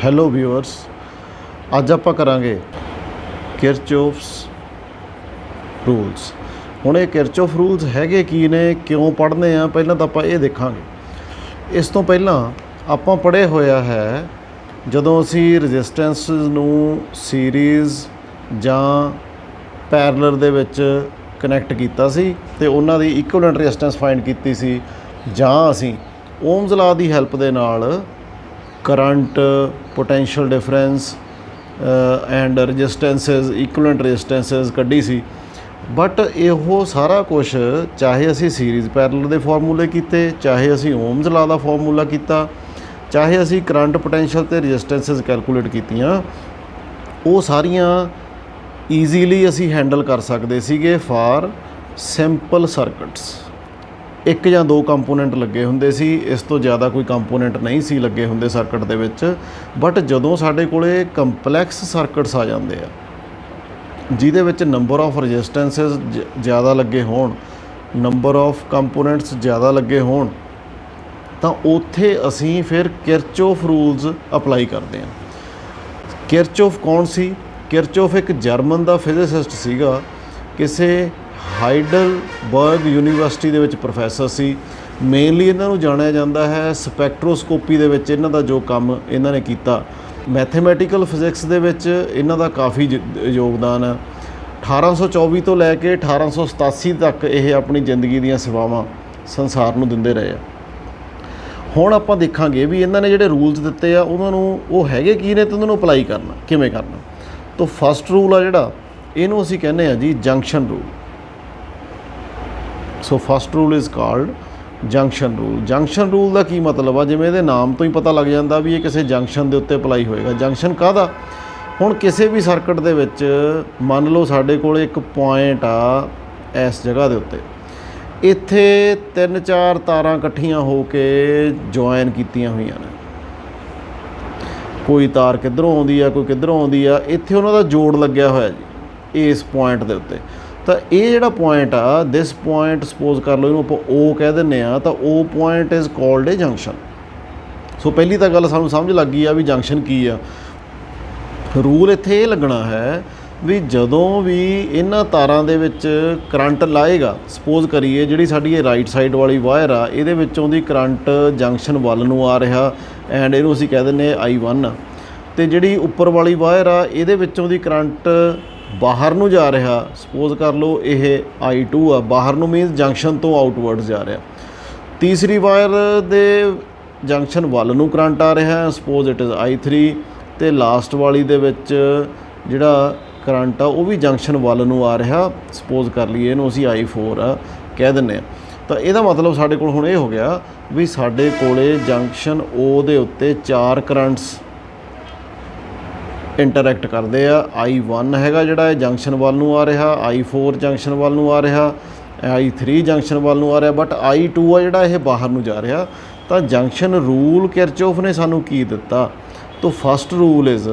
Hello viewers, ਅੱਜ ਆਪਾਂ ਕਰਾਂਗੇ ਕਿਰਚੌਫਸ ਰੂਲਸ। ਹੁਣ ਇਹ ਕਿਰਚੌਫ ਰੂਲਸ ਹੈਗੇ ਕੀ ਨੇ, ਕਿਉਂ ਪੜ੍ਹਨੇ ਆ, ਪਹਿਲਾਂ ਤਾਂ ਆਪਾਂ ਇਹ ਦੇਖਾਂਗੇ। ਇਸ ਤੋਂ ਪਹਿਲਾਂ ਆਪਾਂ ਪੜ੍ਹੇ ਹੋਇਆ ਹੈ ਜਦੋਂ ਅਸੀਂ ਰੈਜ਼ਿਸਟੈਂਸ ਨੂੰ ਸੀਰੀਜ਼ ਜਾਂ ਪੈਰਲਲ ਦੇ ਵਿੱਚ ਕਨੈਕਟ ਕੀਤਾ ਸੀ ਤੇ ਉਹਨਾਂ ਦੀ ਇਕੁਇਵਲੈਂਟ ਰੈਜ਼ਿਸਟੈਂਸ ਫਾਈਂਡ ਕੀਤੀ ਸੀ, ਜਾਂ ਅਸੀਂ ਓਮਸ ਲਾ ਦੀ ਹੈਲਪ ਦੇ ਨਾਲ current, potential difference and resistances, equivalent resistances ਕੱਢੀ ਸੀ। ਬਟ ਇਹੋ ਸਾਰਾ ਕੁਛ ਚਾਹੇ ਅਸੀਂ ਸੀਰੀਜ਼ ਪੈਰਲਲ ਦੇ ਫਾਰਮੂਲੇ ਕੀਤੇ, ਚਾਹੇ ਅਸੀਂ ਓਮਸ ਲਾ ਦਾ ਫਾਰਮੂਲਾ ਕੀਤਾ, ਚਾਹੇ ਅਸੀਂ ਕਰੰਟ, ਪੋਟੈਂਸ਼ੀਅਲ ਅਤੇ ਰੈਜ਼ਿਸਟੈਂਸਿਸ ਕੈਲਕੂਲੇਟ ਕੀਤੀਆਂ, ਉਹ ਸਾਰੀਆਂ ਈਜ਼ੀਲੀ ਅਸੀਂ ਹੈਂਡਲ ਕਰ ਸਕਦੇ ਸੀਗੇ ਫਾਰ ਸਿੰਪਲ ਸਰਕਟਸ। ਇੱਕ ਜਾਂ ਦੋ ਕੰਪੋਨੈਂਟ ਲੱਗੇ ਹੁੰਦੇ ਸੀ, ਇਸ ਤੋਂ ਜ਼ਿਆਦਾ ਕੋਈ ਕੰਪੋਨੈਂਟ ਨਹੀਂ ਸੀ ਲੱਗੇ ਹੁੰਦੇ ਸਰਕਟ ਦੇ ਵਿੱਚ। ਬਟ ਜਦੋਂ ਸਾਡੇ ਕੋਲੇ ਕੰਪਲੈਕਸ ਸਰਕਟਸ ਆ ਜਾਂਦੇ ਆ ਜਿਹਦੇ ਵਿੱਚ ਨੰਬਰ ਆਫ ਰੈਜ਼ਿਸਟੈਂਸਿਸ ਜ਼ਿਆਦਾ ਲੱਗੇ ਹੋਣ, ਨੰਬਰ ਆਫ ਕੰਪੋਨੈਂਟਸ ਜ਼ਿਆਦਾ ਲੱਗੇ ਹੋਣ, ਤਾਂ ਉੱਥੇ ਅਸੀਂ ਫਿਰ ਕਿਰਚੌਫ ਰੂਲਸ ਅਪਲਾਈ ਕਰਦੇ ਹਾਂ। ਕਿਰਚੌਫ ਕੌਣ ਸੀ? ਕਿਰਚੌਫ ਇੱਕ ਜਰਮਨ ਦਾ ਫਿਜ਼ਿਸਿਸਟ ਸੀਗਾ, ਕਿਸੇ ਹਾਈਡਲਬਰਗ ਯੂਨੀਵਰਸਿਟੀ ਦੇ ਵਿੱਚ ਪ੍ਰੋਫੈਸਰ ਸੀ। ਮੇਨਲੀ ਇਹਨਾਂ ਨੂੰ ਜਾਣਿਆ ਜਾਂਦਾ ਹੈ ਸਪੈਕਟਰੋਸਕੋਪੀ ਦੇ ਵਿੱਚ ਇਹਨਾਂ ਦਾ ਜੋ ਕੰਮ ਇਹਨਾਂ ਨੇ ਕੀਤਾ। ਮੈਥੇਮੈਟੀਕਲ ਫਿਜ਼ਿਕਸ ਦੇ ਵਿੱਚ ਇਹਨਾਂ ਦਾ ਕਾਫੀ ਯੋਗਦਾਨ ਹੈ। 1824 ਤੋਂ ਲੈ ਕੇ 1887 ਤੱਕ ਇਹ ਆਪਣੀ ਜ਼ਿੰਦਗੀ ਦੀਆਂ ਸੇਵਾਵਾਂ ਸੰਸਾਰ ਨੂੰ ਦਿੰਦੇ ਰਹੇ ਆ। ਹੁਣ ਆਪਾਂ ਦੇਖਾਂਗੇ ਵੀ ਇਹਨਾਂ ਨੇ ਜਿਹੜੇ ਰੂਲਸ ਦਿੱਤੇ ਆ ਉਹਨਾਂ ਨੂੰ ਉਹ ਹੈਗੇ ਕੀ ਨੇ ਤੇ ਉਹਨਾਂ ਨੂੰ ਅਪਲਾਈ ਕਰਨਾ ਕਿਵੇਂ ਕਰਨਾ। ਤਾਂ ਫਸਟ ਰੂਲ ਆ ਜਿਹੜਾ, ਇਹਨੂੰ ਅਸੀਂ ਕਹਿੰਦੇ ਆ ਜੀ junction rule. So first rule is called junction rule. Junction rule ਦਾ ਕੀ ਮਤਲਬ ਆ? ਜਿਵੇਂ ਇਹਦੇ ਨਾਮ ਤੋਂ ਹੀ ਪਤਾ ਲੱਗ ਜਾਂਦਾ ਵੀ ਇਹ ਕਿਸੇ ਜੰਕਸ਼ਨ ਦੇ ਉੱਤੇ ਅਪਲਾਈ ਹੋਏਗਾ। ਜੰਕਸ਼ਨ ਕਾਹਦਾ? ਹੁਣ ਕਿਸੇ ਵੀ ਸਰਕਟ ਦੇ ਵਿੱਚ ਮੰਨ ਲਓ ਸਾਡੇ ਕੋਲ ਇੱਕ ਪੁਆਇੰਟ ਆ ਇਸ ਜਗ੍ਹਾ ਦੇ ਉੱਤੇ, ਇੱਥੇ 3-4 ਤਾਰਾਂ ਇਕੱਠੀਆਂ ਹੋ ਕੇ ਜੁਆਇਨ ਕੀਤੀਆਂ ਹੋਈਆਂ ਨੇ। ਕੋਈ ਤਾਰ ਕਿੱਧਰੋਂ ਆਉਂਦੀ ਆ, ਕੋਈ ਕਿੱਧਰੋਂ ਆਉਂਦੀ ਆ, ਇੱਥੇ ਉਹਨਾਂ ਦਾ ਜੋੜ ਲੱਗਿਆ ਹੋਇਆ ਜੀ ਇਸ ਪੁਆਇੰਟ ਦੇ ਉੱਤੇ। ਤਾਂ ਇਹ ਜਿਹੜਾ ਪੁਆਇੰਟ ਆ, ਦਿਸ ਪੁਆਇੰਟ ਸਪੋਜ਼ ਕਰ ਲਓ ਇਹਨੂੰ ਆਪਾਂ O ਕਹਿ ਦਿੰਦੇ ਆ, ਤਾਂ O point is called a junction. So ਪਹਿਲੀ ਤਾਂ ਗੱਲ ਸਾਨੂੰ ਸਮਝ ਲੱਗ ਗਈ ਆ ਵੀ ਜੰਕਸ਼ਨ ਕੀ ਆ। ਰੂਲ ਇੱਥੇ ਇਹ ਲੱਗਣਾ ਹੈ ਵੀ ਜਦੋਂ ਵੀ ਇਹਨਾਂ ਤਾਰਾਂ ਦੇ ਵਿੱਚ ਕਰੰਟ ਲਾਏਗਾ, ਸਪੋਜ਼ ਕਰੀਏ ਜਿਹੜੀ ਸਾਡੀ ਇਹ ਰਾਈਟ ਸਾਈਡ ਵਾਲੀ ਵਾਇਰ ਆ, ਇਹਦੇ ਵਿੱਚੋਂ ਦੀ ਕਰੰਟ ਜੰਕਸ਼ਨ ਵੱਲ ਨੂੰ ਆ ਰਿਹਾ ਐਂਡ ਇਹਨੂੰ ਅਸੀਂ ਕਹਿ ਦਿੰਦੇ I1। ਅਤੇ ਜਿਹੜੀ ਉੱਪਰ ਵਾਲੀ ਵਾਇਰ ਆ ਇਹਦੇ ਵਿੱਚੋਂ ਦੀ ਕਰੰਟ ਬਾਹਰ ਨੂੰ ਜਾ ਰਿਹਾ, ਸਪੋਜ਼ ਕਰ ਲਓ ਇਹ I2 ਆ, ਬਾਹਰ ਨੂੰ ਮੀਨਸ ਜੰਕਸ਼ਨ ਤੋਂ ਆਊਟਵਰਡਸ ਜਾ ਰਿਹਾ। ਤੀਸਰੀ ਵਾਇਰ ਦੇ ਜੰਕਸ਼ਨ ਵੱਲ ਨੂੰ ਕਰੰਟ ਆ ਰਿਹਾ, ਸਪੋਜ਼ ਇਟ ਇਜ਼ I3। ਅਤੇ ਲਾਸਟ ਵਾਲੀ ਦੇ ਵਿੱਚ ਜਿਹੜਾ ਕਰੰਟ ਆ ਉਹ ਵੀ ਜੰਕਸ਼ਨ ਵੱਲ ਨੂੰ ਆ ਰਿਹਾ, ਸਪੋਜ਼ ਕਰ ਲਈਏ ਇਹਨੂੰ ਅਸੀਂ I4 ਕਹਿ ਦਿੰਦੇ ਹਾਂ। ਤਾਂ ਇਹਦਾ ਮਤਲਬ ਸਾਡੇ ਕੋਲ ਹੁਣ ਇਹ ਹੋ ਗਿਆ ਵੀ ਸਾਡੇ ਕੋਲੇ ਜੰਕਸ਼ਨ O ਦੇ ਉੱਤੇ 4 ਕਰੰਟਸ ਇੰਟਰੈਕਟ ਕਰਦੇ ਆ। I1 ਹੈਗਾ ਜਿਹੜਾ ਇਹ ਜੰਕਸ਼ਨ ਵੱਲ ਨੂੰ ਆ ਰਿਹਾ, I4 ਜੰਕਸ਼ਨ ਵੱਲ ਨੂੰ ਆ ਰਿਹਾ, I3 ਜੰਕਸ਼ਨ ਵੱਲ ਨੂੰ ਆ ਰਿਹਾ, ਬਟ I2 ਆ ਜਿਹੜਾ ਇਹ ਬਾਹਰ ਨੂੰ ਜਾ ਰਿਹਾ। ਤਾਂ ਜੰਕਸ਼ਨ ਰੂਲ ਕਿਰਚੌਫ ਨੇ ਸਾਨੂੰ ਕੀ ਦਿੱਤਾ? ਤਾਂ first rule is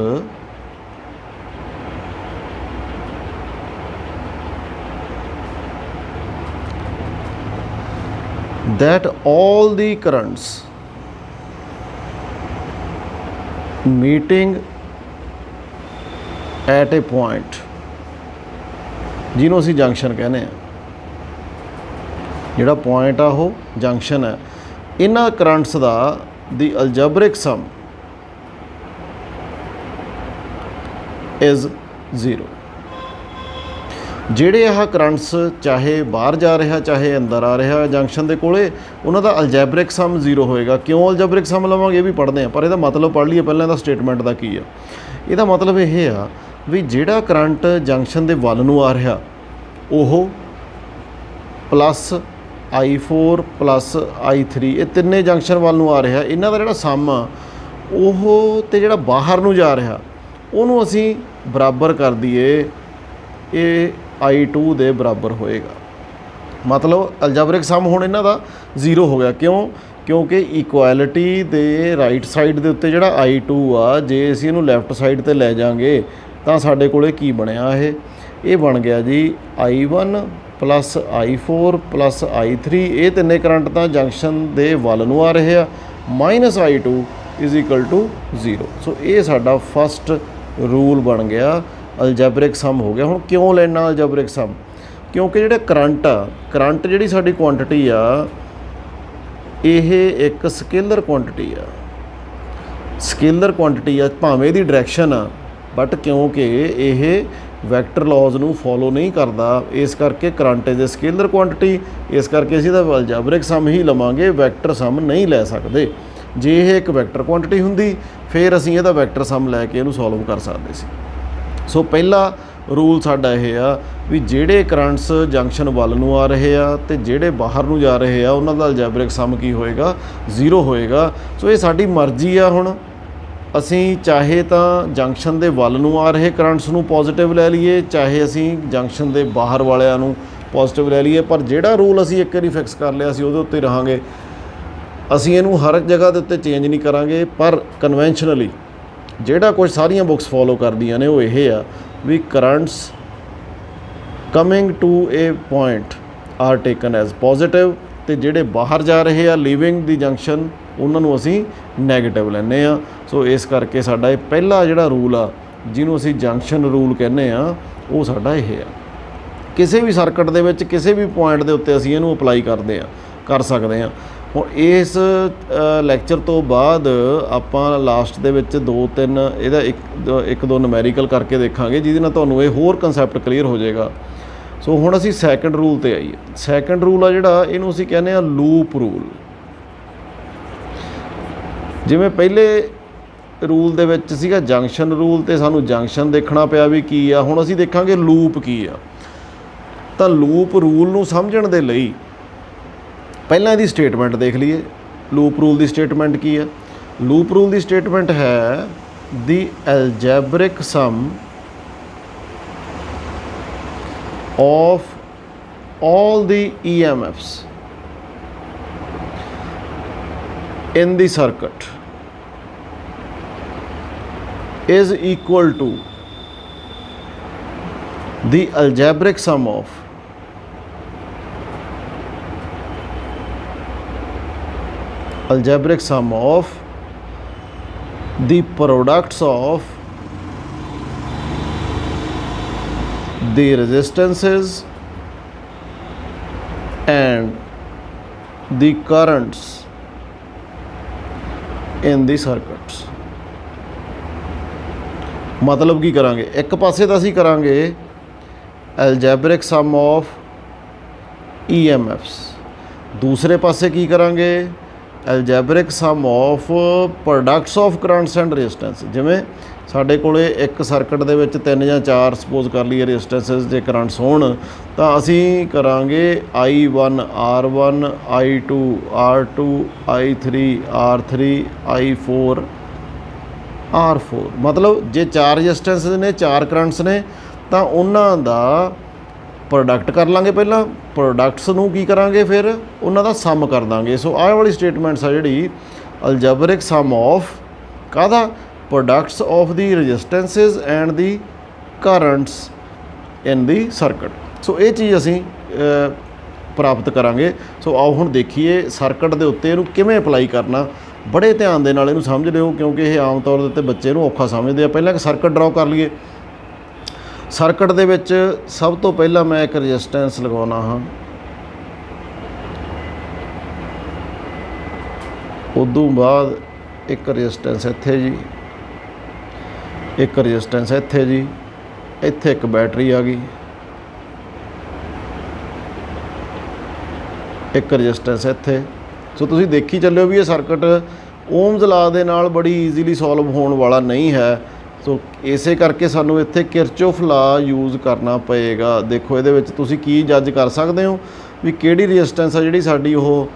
that all the currents meeting at a point, ਜਿਹਨੂੰ ਅਸੀਂ ਜੰਕਸ਼ਨ ਕਹਿੰਦੇ ਆ, ਜਿਹੜਾ ਪੁਆਇੰਟ ਆ ਉਹ ਜੰਕਸ਼ਨ ਹੈ, ਇਹਨਾਂ ਕਰੰਟਸ ਦਾ ਦੀ ਅਲਜਬਰਿਕ ਸਮ ਇਜ਼ 0। ਜਿਹੜੇ ਆਹ ਕਰੰਟਸ ਚਾਹੇ ਬਾਹਰ ਜਾ ਰਿਹਾ ਚਾਹੇ ਅੰਦਰ ਆ ਰਿਹਾ ਜੰਕਸ਼ਨ ਦੇ ਕੋਲੇ, ਉਹਨਾਂ ਦਾ ਅਲਜੈਬਰਿਕ ਸਮ 0 ਹੋਏਗਾ। ਕਿਉਂ ਅਲਜੈਬਰਿਕ ਸਮ ਲਵਾਂਗੇ ਇਹ ਵੀ ਪੜ੍ਹਦੇ ਹਾਂ, ਪਰ ਇਹਦਾ ਮਤਲਬ ਪੜ੍ਹ ਲਈਏ ਪਹਿਲਾਂ ਇਹਦਾ ਸਟੇਟਮੈਂਟ ਦਾ ਕੀ ਆ। ਇਹਦਾ ਮਤਲਬ ਇਹ ਆ ਵੀ ਜਿਹੜਾ ਕਰੰਟ ਜੰਕਸ਼ਨ ਦੇ ਵੱਲ ਨੂੰ ਆ ਰਿਹਾ ਉਹ ਪਲੱਸ I4 ਪਲੱਸ I3, ਇਹ ਤਿੰਨੇ ਜੰਕਸ਼ਨ ਵੱਲ ਨੂੰ ਆ ਰਿਹਾ, ਇਹਨਾਂ ਦਾ ਜਿਹੜਾ ਸਮ ਆ ਉਹ ਅਤੇ ਜਿਹੜਾ ਬਾਹਰ ਨੂੰ ਜਾ ਰਿਹਾ ਉਹਨੂੰ ਅਸੀਂ ਬਰਾਬਰ ਕਰ ਦਈਏ, ਇਹ I2 ਦੇ ਬਰਾਬਰ ਹੋਏਗਾ। ਮਤਲਬ ਅਲਜਬਰਿਕ ਸਮ ਹੁਣ ਇਹਨਾਂ ਦਾ 0 ਹੋ ਗਿਆ। ਕਿਉਂ? ਕਿਉਂਕਿ ਇਕੁਐਲਿਟੀ ਦੇ ਰਾਈਟ ਸਾਈਡ ਦੇ ਉੱਤੇ ਜਿਹੜਾ I2 ਆ, ਜੇ ਅਸੀਂ ਇਹਨੂੰ ਲੈਫਟ ਸਾਈਡ 'ਤੇ ਲੈ ਜਾਵਾਂਗੇ ਤਾਂ ਸਾਡੇ ਕੋਲ ਕੀ ਬਣਿਆ? ਇਹ ਬਣ ਗਿਆ ਜੀ I1 plus I4 plus I3। ਇਹ ਤਿੰਨੇ ਕਰੰਟ ਤਾਂ ਜੰਕਸ਼ਨ ਦੇ ਵੱਲ ਨੂੰ ਆ ਰਹੇ ਆ, minus I2 is equal to 0। So ये साडा फस्ट रूल बन गया, अलजैबरिक सम हो गया। हुण क्यों लेना अलजैबरिक सम? क्योंकि जिहड़ा करंट आ, करंट जिहड़ी साडी क्वांटिटी आ, ਇਹ एक स्केलर क्वांटिटी आ, स्केलर क्वांटिटी आ, भावें इहदी डायरैक्शन आ, बट क्योंकि ਇਹ वैक्टर लॉज ਨੂੰ फॉलो नहीं करता, इस करके current is a scalar quantity, इस करके ਅਸੀਂ ਇਹਦਾ अलजैबरिक सम ही लवांगे, वैक्टर सम नहीं ले सकते। जे ਇਹ एक वैक्टर क्वांटिटी ਹੁੰਦੀ फिर ਅਸੀਂ ਇਹਦਾ वैक्टर सम लैके ਇਹਨੂੰ सॉल्व कर सकते सी। सो पहला रूल साडा ਇਹ ਆ ਵੀ ਜਿਹੜੇ ਕਰੰਟਸ ਜੰਕਸ਼ਨ ਵੱਲ ਨੂੰ ਆ ਰਹੇ ਆ ਤੇ ਜਿਹੜੇ ਬਾਹਰ ਨੂੰ ਜਾ ਰਹੇ ਆ ਉਹਨਾਂ ਦਾ ਅਲਜੈਬਰਿਕ ਸਮ ਕੀ ਹੋਏਗਾ? 0 ਹੋਏਗਾ। ਸੋ ਇਹ ਸਾਡੀ ਮਰਜ਼ੀ ਆ, ਹੁਣ ਅਸੀਂ ਚਾਹੇ ਤਾਂ ਜੰਕਸ਼ਨ ਦੇ ਵੱਲ ਨੂੰ ਆ ਰਹੇ ਕਰੰਟਸ ਨੂੰ ਪੋਜ਼ਿਟਿਵ ਲੈ ਲਈਏ, ਚਾਹੇ ਅਸੀਂ ਜੰਕਸ਼ਨ ਦੇ ਬਾਹਰ ਵਾਲਿਆਂ ਨੂੰ ਪੋਜ਼ਿਟਿਵ ਲੈ ਲਈਏ, ਪਰ ਜਿਹੜਾ ਰੂਲ ਅਸੀਂ ਇੱਕ ਵਾਰੀ ਫਿਕਸ ਕਰ ਲਿਆ ਅਸੀਂ ਉਹਦੇ ਉੱਤੇ ਰਹਾਂਗੇ। ਅਸੀਂ ਇਹਨੂੰ ਹਰ ਜਗ੍ਹਾ ਦੇ ਉੱਤੇ ਚੇਂਜ ਨਹੀਂ ਕਰਾਂਗੇ, ਪਰ ਕਨਵੈਨਸ਼ਨਲੀ ਜਿਹੜਾ ਕੁਝ ਸਾਰੀਆਂ ਬੁੱਕਸ ਫੋਲੋ ਕਰਦੀਆਂ ਨੇ ਉਹ ਇਹ ਆ ਵੀ currents coming to a point are taken as positive, ਤੇ ਜਿਹੜੇ ਬਾਹਰ ਜਾ ਰਹੇ ਆ ਲੀਵਿੰਗ ਦੀ ਜੰਕਸ਼ਨ ਉਹਨਾਂ ਨੂੰ ਅਸੀਂ ਨੈਗੇਟਿਵ ਲੈਂਦੇ ਆ। ਸੋ ਇਸ ਕਰਕੇ ਸਾਡਾ ਇਹ ਪਹਿਲਾ ਜਿਹੜਾ ਰੂਲ ਆ ਜਿਹਨੂੰ ਅਸੀਂ ਜੰਕਸ਼ਨ ਰੂਲ ਕਹਿੰਦੇ ਆ ਉਹ ਸਾਡਾ ਇਹ ਆ। ਕਿਸੇ ਵੀ ਸਰਕਟ ਦੇ ਵਿੱਚ ਕਿਸੇ ਵੀ ਪੁਆਇੰਟ ਦੇ ਉੱਤੇ ਅਸੀਂ ਇਹਨੂੰ ਅਪਲਾਈ ਕਰ ਸਕਦੇ ਆ। ਹੁਣ ਇਸ ਲੈਕਚਰ ਤੋਂ ਬਾਅਦ ਆਪਾਂ ਲਾਸਟ ਦੇ ਵਿੱਚ 2-3 ਇਹਦਾ ਇੱਕ ਦੋ ਨੂਮੈਰੀਕਲ ਕਰਕੇ ਦੇਖਾਂਗੇ, ਜਿਹਦੇ ਨਾਲ ਤੁਹਾਨੂੰ ਇਹ ਹੋਰ ਕਨਸੈਪਟ ਕਲੀਅਰ ਹੋ ਜਾਏਗਾ। ਸੋ ਹੁਣ ਅਸੀਂ ਸੈਕੰਡ ਰੂਲ ਤੇ ਆਈਏ। ਸੈਕੰਡ ਰੂਲ ਆ ਜਿਹੜਾ ਇਹਨੂੰ ਅਸੀਂ ਕਹਿੰਦੇ ਆ ਲੂਪ ਰੂਲ। ਜਿਵੇਂ ਪਹਿਲੇ ਰੂਲ ਦੇ ਵਿੱਚ ਸੀਗਾ ਜੰਕਸ਼ਨ ਰੂਲ, ਤੇ ਸਾਨੂੰ ਜੰਕਸ਼ਨ ਦੇਖਣਾ ਪਿਆ ਵੀ ਕੀ ਆ, ਹੁਣ ਅਸੀਂ ਦੇਖਾਂਗੇ ਲੂਪ ਕੀ ਆ। ਤਾਂ ਲੂਪ ਰੂਲ ਨੂੰ ਸਮਝਣ ਦੇ ਲਈ ਪਹਿਲਾਂ ਇਹਦੀ ਸਟੇਟਮੈਂਟ ਦੇਖ ਲਈਏ। ਲੂਪ ਰੂਲ ਦੀ ਸਟੇਟਮੈਂਟ ਕੀ ਹੈ? ਲੂਪ ਰੂਲ ਦੀ ਸਟੇਟਮੈਂਟ ਹੈ ਦੀ ਐਲਜੈਬਰਿਕ ਸਮ of all the EMFs in the circuit is equal to the algebraic sum of the products of the resistances and the currents in the circuits। मतलब की करांगे, एक पासे तो असी करांगे algebraic sum of EMFs, दूसरे पासे की करांगे algebraic sum of products of currents and resistance। जिमें ਸਾਡੇ ਕੋਲੇ ਇੱਕ ਸਰਕਟ ਦੇ ਵਿੱਚ 3 ਜਾਂ 4 ਸਪੋਜ਼ ਕਰ ਲਈਏ ਰੈਜ਼ਿਸਟੈਂਸਸ ਜੇ ਕਰੰਟਸ ਹੋਣ, ਤਾਂ ਅਸੀਂ ਕਰਾਂਗੇ I1 R1, I2 R2, I3 R3, I4 R4। ਮਤਲਬ ਜੇ 4 ਰੈਜ਼ਿਸਟੈਂਸਸ ਨੇ, 4 ਕਰੰਟਸ ਨੇ, ਤਾਂ ਉਹਨਾਂ ਦਾ ਪ੍ਰੋਡਕਟ ਕਰ ਲਾਂਗੇ। ਪਹਿਲਾਂ ਪ੍ਰੋਡਕਟਸ ਨੂੰ ਕੀ ਕਰਾਂਗੇ, ਫਿਰ ਉਹਨਾਂ ਦਾ ਸਮ ਕਰ ਦਾਂਗੇ। ਸੋ ਆਹ ਵਾਲੀ ਸਟੇਟਮੈਂਟਸ ਆ ਜਿਹੜੀ ਅਲਜੈਬਰਿਕ ਸਮ ਆਫ ਕਾਹਦਾ? products of the resistances and the currents in the circuit। ਸੋ ਇਹ ਚੀਜ਼ ਅਸੀਂ ਪ੍ਰਾਪਤ ਕਰਾਂਗੇ। ਸੋ ਆਓ ਹੁਣ ਦੇਖੀਏ ਸਰਕਟ ਦੇ ਉੱਤੇ ਇਹਨੂੰ ਕਿਵੇਂ ਅਪਲਾਈ ਕਰਨਾ। ਬੜੇ ਧਿਆਨ ਦੇ ਨਾਲ ਇਹਨੂੰ ਸਮਝ ਲਿਓ, ਕਿਉਂਕਿ ਇਹ ਆਮ ਤੌਰ ਦੇ ਉੱਤੇ ਬੱਚੇ ਨੂੰ ਔਖਾ ਸਮਝਦੇ ਆ। ਪਹਿਲਾਂ ਇੱਕ ਸਰਕਟ ਡਰਾਅ ਕਰ ਲਈਏ। ਸਰਕਟ ਦੇ ਵਿੱਚ ਸਭ ਤੋਂ ਪਹਿਲਾਂ ਮੈਂ ਇੱਕ ਰੈਜ਼ਿਸਟੈਂਸ ਲਗਾਉਣਾ ਹਾਂ, ਉਦੋਂ ਬਾਅਦ ਇੱਕ ਰੈਜ਼ਿਸਟੈਂਸ ਇੱਥੇ ਜੀ, ਇੱਕ ਰੈਜ਼ਿਸਟੈਂਸ ਇੱਥੇ ਜੀ, ਇੱਥੇ ਇੱਕ ਬੈਟਰੀ ਆ ਗਈ, ਇੱਕ ਰੈਜ਼ਿਸਟੈਂਸ ਇੱਥੇ। ਸੋ ਤੁਸੀਂ ਦੇਖੀ ਚੱਲਿਓ ਵੀ ਇਹ ਸਰਕਟ ਓਮਸ ਲਾ ਦੇ ਨਾਲ ਬੜੀ ਈਜ਼ੀਲੀ ਸੋਲਵ ਹੋਣ ਵਾਲਾ ਨਹੀਂ ਹੈ। ਸੋ ਇਸੇ ਕਰਕੇ ਸਾਨੂੰ ਇੱਥੇ ਕਿਰਚੋਫ ਲਾ ਯੂਜ਼ ਕਰਨਾ ਪਏਗਾ। ਦੇਖੋ ਇਹਦੇ ਵਿੱਚ ਤੁਸੀਂ ਕੀ ਜੱਜ ਕਰ ਸਕਦੇ ਹੋ ਵੀ ਕਿਹੜੀ ਰੈਜ਼ਿਸਟੈਂਸ ਆ ਜਿਹੜੀ ਸਾਡੀ ਉਹ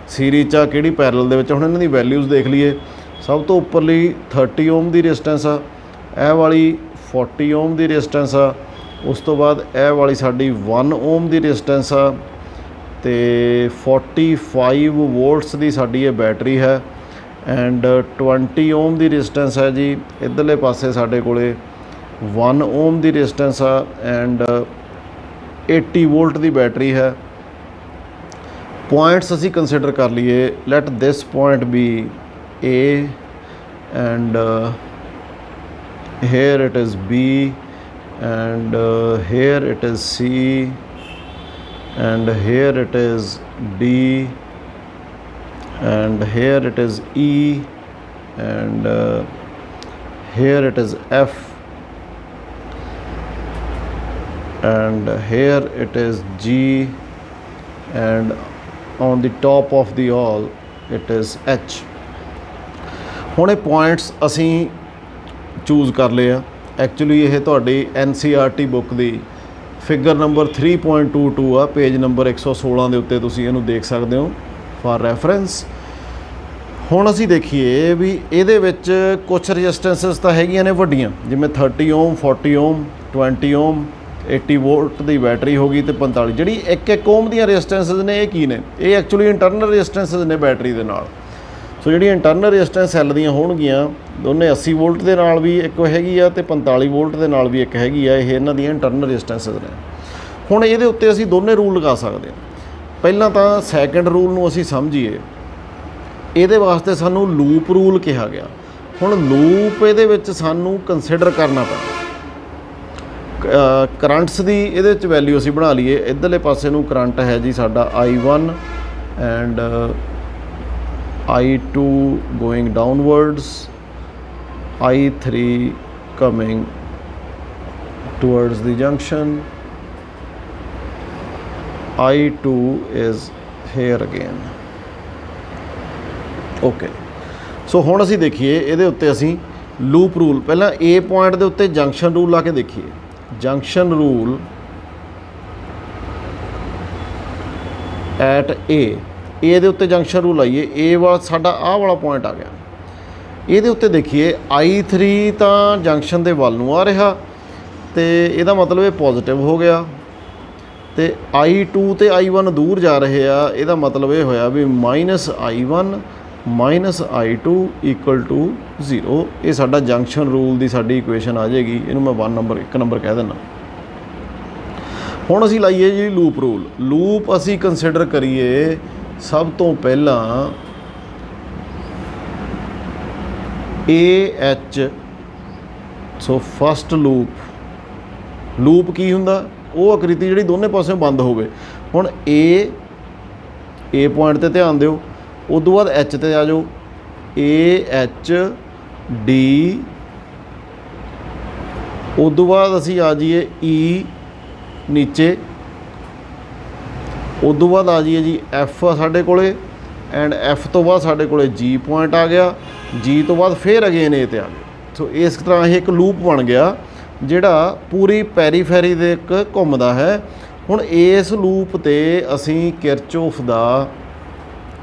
ਸੀਰੀਜ਼ 'ਚ ਆ, ਕਿਹੜੀ ਪੈਰਲਲ ਦੇ ਵਿੱਚ। ਹੁਣ ਇਹਨਾਂ ਦੀ ਵੈਲਿਊਜ਼ ਦੇਖ ਲਈਏ। ਸਭ ਤੋਂ ਉੱਪਰਲੀ 30 ਓਮ ਦੀ ਰੈਜ਼ਿਸਟੈਂਸ ਆ, ਇਹ ਵਾਲੀ 40 ਓਮ ਦੀ ਰੈਜ਼ਿਸਟੈਂਸ ਆ, ਉਸ ਤੋਂ ਬਾਅਦ ਇਹ ਵਾਲੀ ਸਾਡੀ 1 ਓਮ ਦੀ ਰੈਜ਼ਿਸਟੈਂਸ ਆ, ਤੇ 45 ਵੋਲਟਸ ਦੀ ਸਾਡੀ ਇਹ ਬੈਟਰੀ ਹੈ, ਐਂਡ 20 ਓਮ ਦੀ ਰੈਜ਼ਿਸਟੈਂਸ ਹੈ ਜੀ। ਇੱਧਰਲੇ ਪਾਸੇ ਸਾਡੇ ਕੋਲੇ 1 ਓਮ ਦੀ ਰੈਜ਼ਿਸਟੈਂਸ ਆ, ਐਂਡ 80 ਵੋਲਟ ਦੀ ਬੈਟਰੀ ਹੈ। ਪੁਆਇੰਟਸ ਅਸੀਂ ਕੰਸੀਡਰ ਕਰ ਲਈਏ। Let this point be A, and here it is B, and here it is C, and here it is D, and here it is E, and here it is F, and here it is G, and on the top of the all it is H. ਹੁਣ ਇਹ points ਅਸੀਂ choose ਕਰ ਲਏ ਆ। Actually ਇਹ ਤੁਹਾਡੀ NCERT book ਦੀ figure number 3.22 ਆ, page number 116 ਦੇ ਉੱਤੇ ਤੁਸੀਂ ਇਹਨੂੰ ਦੇਖ ਸਕਦੇ ਹੋ ਫਾਰ ਰੈਫਰੈਂਸ। ਹੁਣ ਅਸੀਂ ਦੇਖੀਏ ਵੀ ਇਹਦੇ ਵਿੱਚ ਕੁਛ ਰਜਿਸਟੈਂਸਿਸ ਤਾਂ ਹੈਗੀਆਂ ਨੇ ਵੱਡੀਆਂ, ਜਿਵੇਂ 30 ਓਮ, 40 ਓਮ, 20 ਓਮ, 80 ਵੋਲਟ ਦੀ ਬੈਟਰੀ ਹੋ ਗਈ ਤੇ 45। ਜਿਹੜੀ 1 ਓਮ ਦੀਆਂ ਰਜਿਸਟੈਂਸਿਸ ਨੇ ਇਹ ਕੀ ਨੇ? ਇਹ ਐਕਚੁਅਲੀ ਇੰਟਰਨਲ ਰਜਿਸਟੈਂਸਿਸ ਨੇ ਬੈਟਰੀ ਦੇ ਨਾਲ। ਸੋ ਜਿਹੜੀਆਂ ਇੰਟਰਨਲ ਰਜਿਸਟੈਂਸ ਸੈੱਲ ਦੀਆਂ ਹੋਣਗੀਆਂ, ਦੋਨੇ 80 ਵੋਲਟ ਦੇ ਨਾਲ ਵੀ ਇੱਕ ਹੈਗੀ ਆ ਤੇ 45 ਵੋਲਟ ਦੇ ਨਾਲ ਵੀ ਇੱਕ ਹੈਗੀ ਆ, ਇਹ ਇਹਨਾਂ ਦੀਆਂ ਇੰਟਰਨਲ ਰਜਿਸਟੈਂਸਿਸ ਨੇ। ਹੁਣ ਇਹਦੇ ਉੱਤੇ ਅਸੀਂ ਦੋਨੇ ਰੂਲ ਲਗਾ ਸਕਦੇ ਹਾਂ। ਪਹਿਲਾਂ ਤਾਂ ਸੈਕੰਡ ਰੂਲ ਨੂੰ ਅਸੀਂ ਸਮਝੀਏ। ਇਹਦੇ ਵਾਸਤੇ ਸਾਨੂੰ ਲੂਪ ਰੂਲ ਕਿਹਾ ਗਿਆ। ਹੁਣ ਲੂਪ ਇਹਦੇ ਵਿੱਚ ਸਾਨੂੰ ਕੰਸੀਡਰ ਕਰਨਾ ਪੈਣਾ। ਕਰੰਟਸ ਦੀ ਇਹਦੇ ਵਿੱਚ ਵੈਲਿਊ ਅਸੀਂ ਬਣਾ ਲਈਏ। ਇੱਧਰਲੇ ਪਾਸੇ ਨੂੰ ਕਰੰਟ ਹੈ ਜੀ ਸਾਡਾ I1 and I2 going downwards, I3 coming towards the junction, I2 is here again. Okay, ਸੋ ਹੁਣ ਅਸੀਂ ਦੇਖੀਏ ਇਹਦੇ ਉੱਤੇ ਅਸੀਂ ਲੂਪ ਰੂਲ, ਪਹਿਲਾਂ A ਪੁਆਇੰਟ ਦੇ ਉੱਤੇ ਜੰਕਸ਼ਨ ਰੂਲ ਲਾ ਕੇ ਦੇਖੀਏ। ਜੰਕਸ਼ਨ ਰੂਲ ਐਟ A ਦੇ ਉੱਤੇ ਜੰਕਸ਼ਨ ਰੂਲ ਆਈਏ। A ਵਾਲਾ ਸਾਡਾ ਆਹ ਵਾਲਾ ਪੁਆਇੰਟ ਆ ਗਿਆ। ਇਹਦੇ ਉੱਤੇ ਦੇਖੀਏ I3 ਤਾਂ ਜੰਕਸ਼ਨ ਦੇ ਵੱਲ ਨੂੰ ਆ ਰਿਹਾ ਤੇ ਇਹਦਾ ਮਤਲਬ ਇਹ ਪੋਜ਼ਿਟਿਵ ਹੋ ਗਿਆ, ਤੇ I2 ਤੇ I1 ਦੂਰ ਜਾ ਰਹੇ ਆ, ਇਹਦਾ ਮਤਲਬ ਇਹ ਹੋਇਆ ਵੀ -I1 -I2 = 0। ਇਹ ਸਾਡਾ ਜੰਕਸ਼ਨ ਰੂਲ ਦੀ ਸਾਡੀ ਇਕੁਏਸ਼ਨ ਆ ਜਾਏਗੀ। ਇਹਨੂੰ ਮੈਂ 1 ਨੰਬਰ ਕਹਿ ਦਿੰਦਾ। ਹੁਣ ਅਸੀਂ ਲਾਈਏ ਜੀ ਲੂਪ ਰੂਲ। ਲੂਪ ਅਸੀਂ ਕੰਸੀਡਰ ਕਰੀਏ ਸਭ ਤੋਂ ਪਹਿਲਾਂ AH। ਸੋ ਫਸਟ ਲੂਪ ਕੀ ਹੁੰਦਾ? ਉਹ ਆਕ੍ਰਿਤੀ ਜਿਹੜੀ ਦੋਨੇ ਪਾਸਿਓਂ ਬੰਦ ਹੋਵੇ। ਹੁਣ A ਪੁਆਇੰਟ 'ਤੇ ਧਿਆਨ ਦਿਓ, ਉਦੋਂ ਬਾਅਦ H 'ਤੇ ਆ ਜਾਓ, AH D, ਉਦੋਂ ਬਾਅਦ ਅਸੀਂ ਆ ਜਾਈਏ E ਨੀਚੇ, ਉਦੋਂ ਬਾਅਦ ਆ ਜਾਈਏ ਜੀ F ਆ ਸਾਡੇ ਕੋਲੇ, ਐਂਡ F ਤੋਂ ਬਾਅਦ ਸਾਡੇ ਕੋਲੇ G ਪੁਆਇੰਟ ਆ ਗਿਆ, G ਤੋਂ ਬਾਅਦ ਫਿਰ ਅਗੇਨ A 'ਤੇ ਆ ਗਏ। ਸੋ ਇਸ ਤਰ੍ਹਾਂ ਇਹ ਇੱਕ ਲੂਪ ਬਣ ਗਿਆ ਜਿਹੜਾ ਪੂਰੀ ਪੈਰੀਫੈਰੀ ਦੇ ਇੱਕ ਘੁੰਮਦਾ ਹੈ। ਹੁਣ ਇਸ ਲੂਪ 'ਤੇ ਅਸੀਂ ਕਿਰਚੋਫ ਦਾ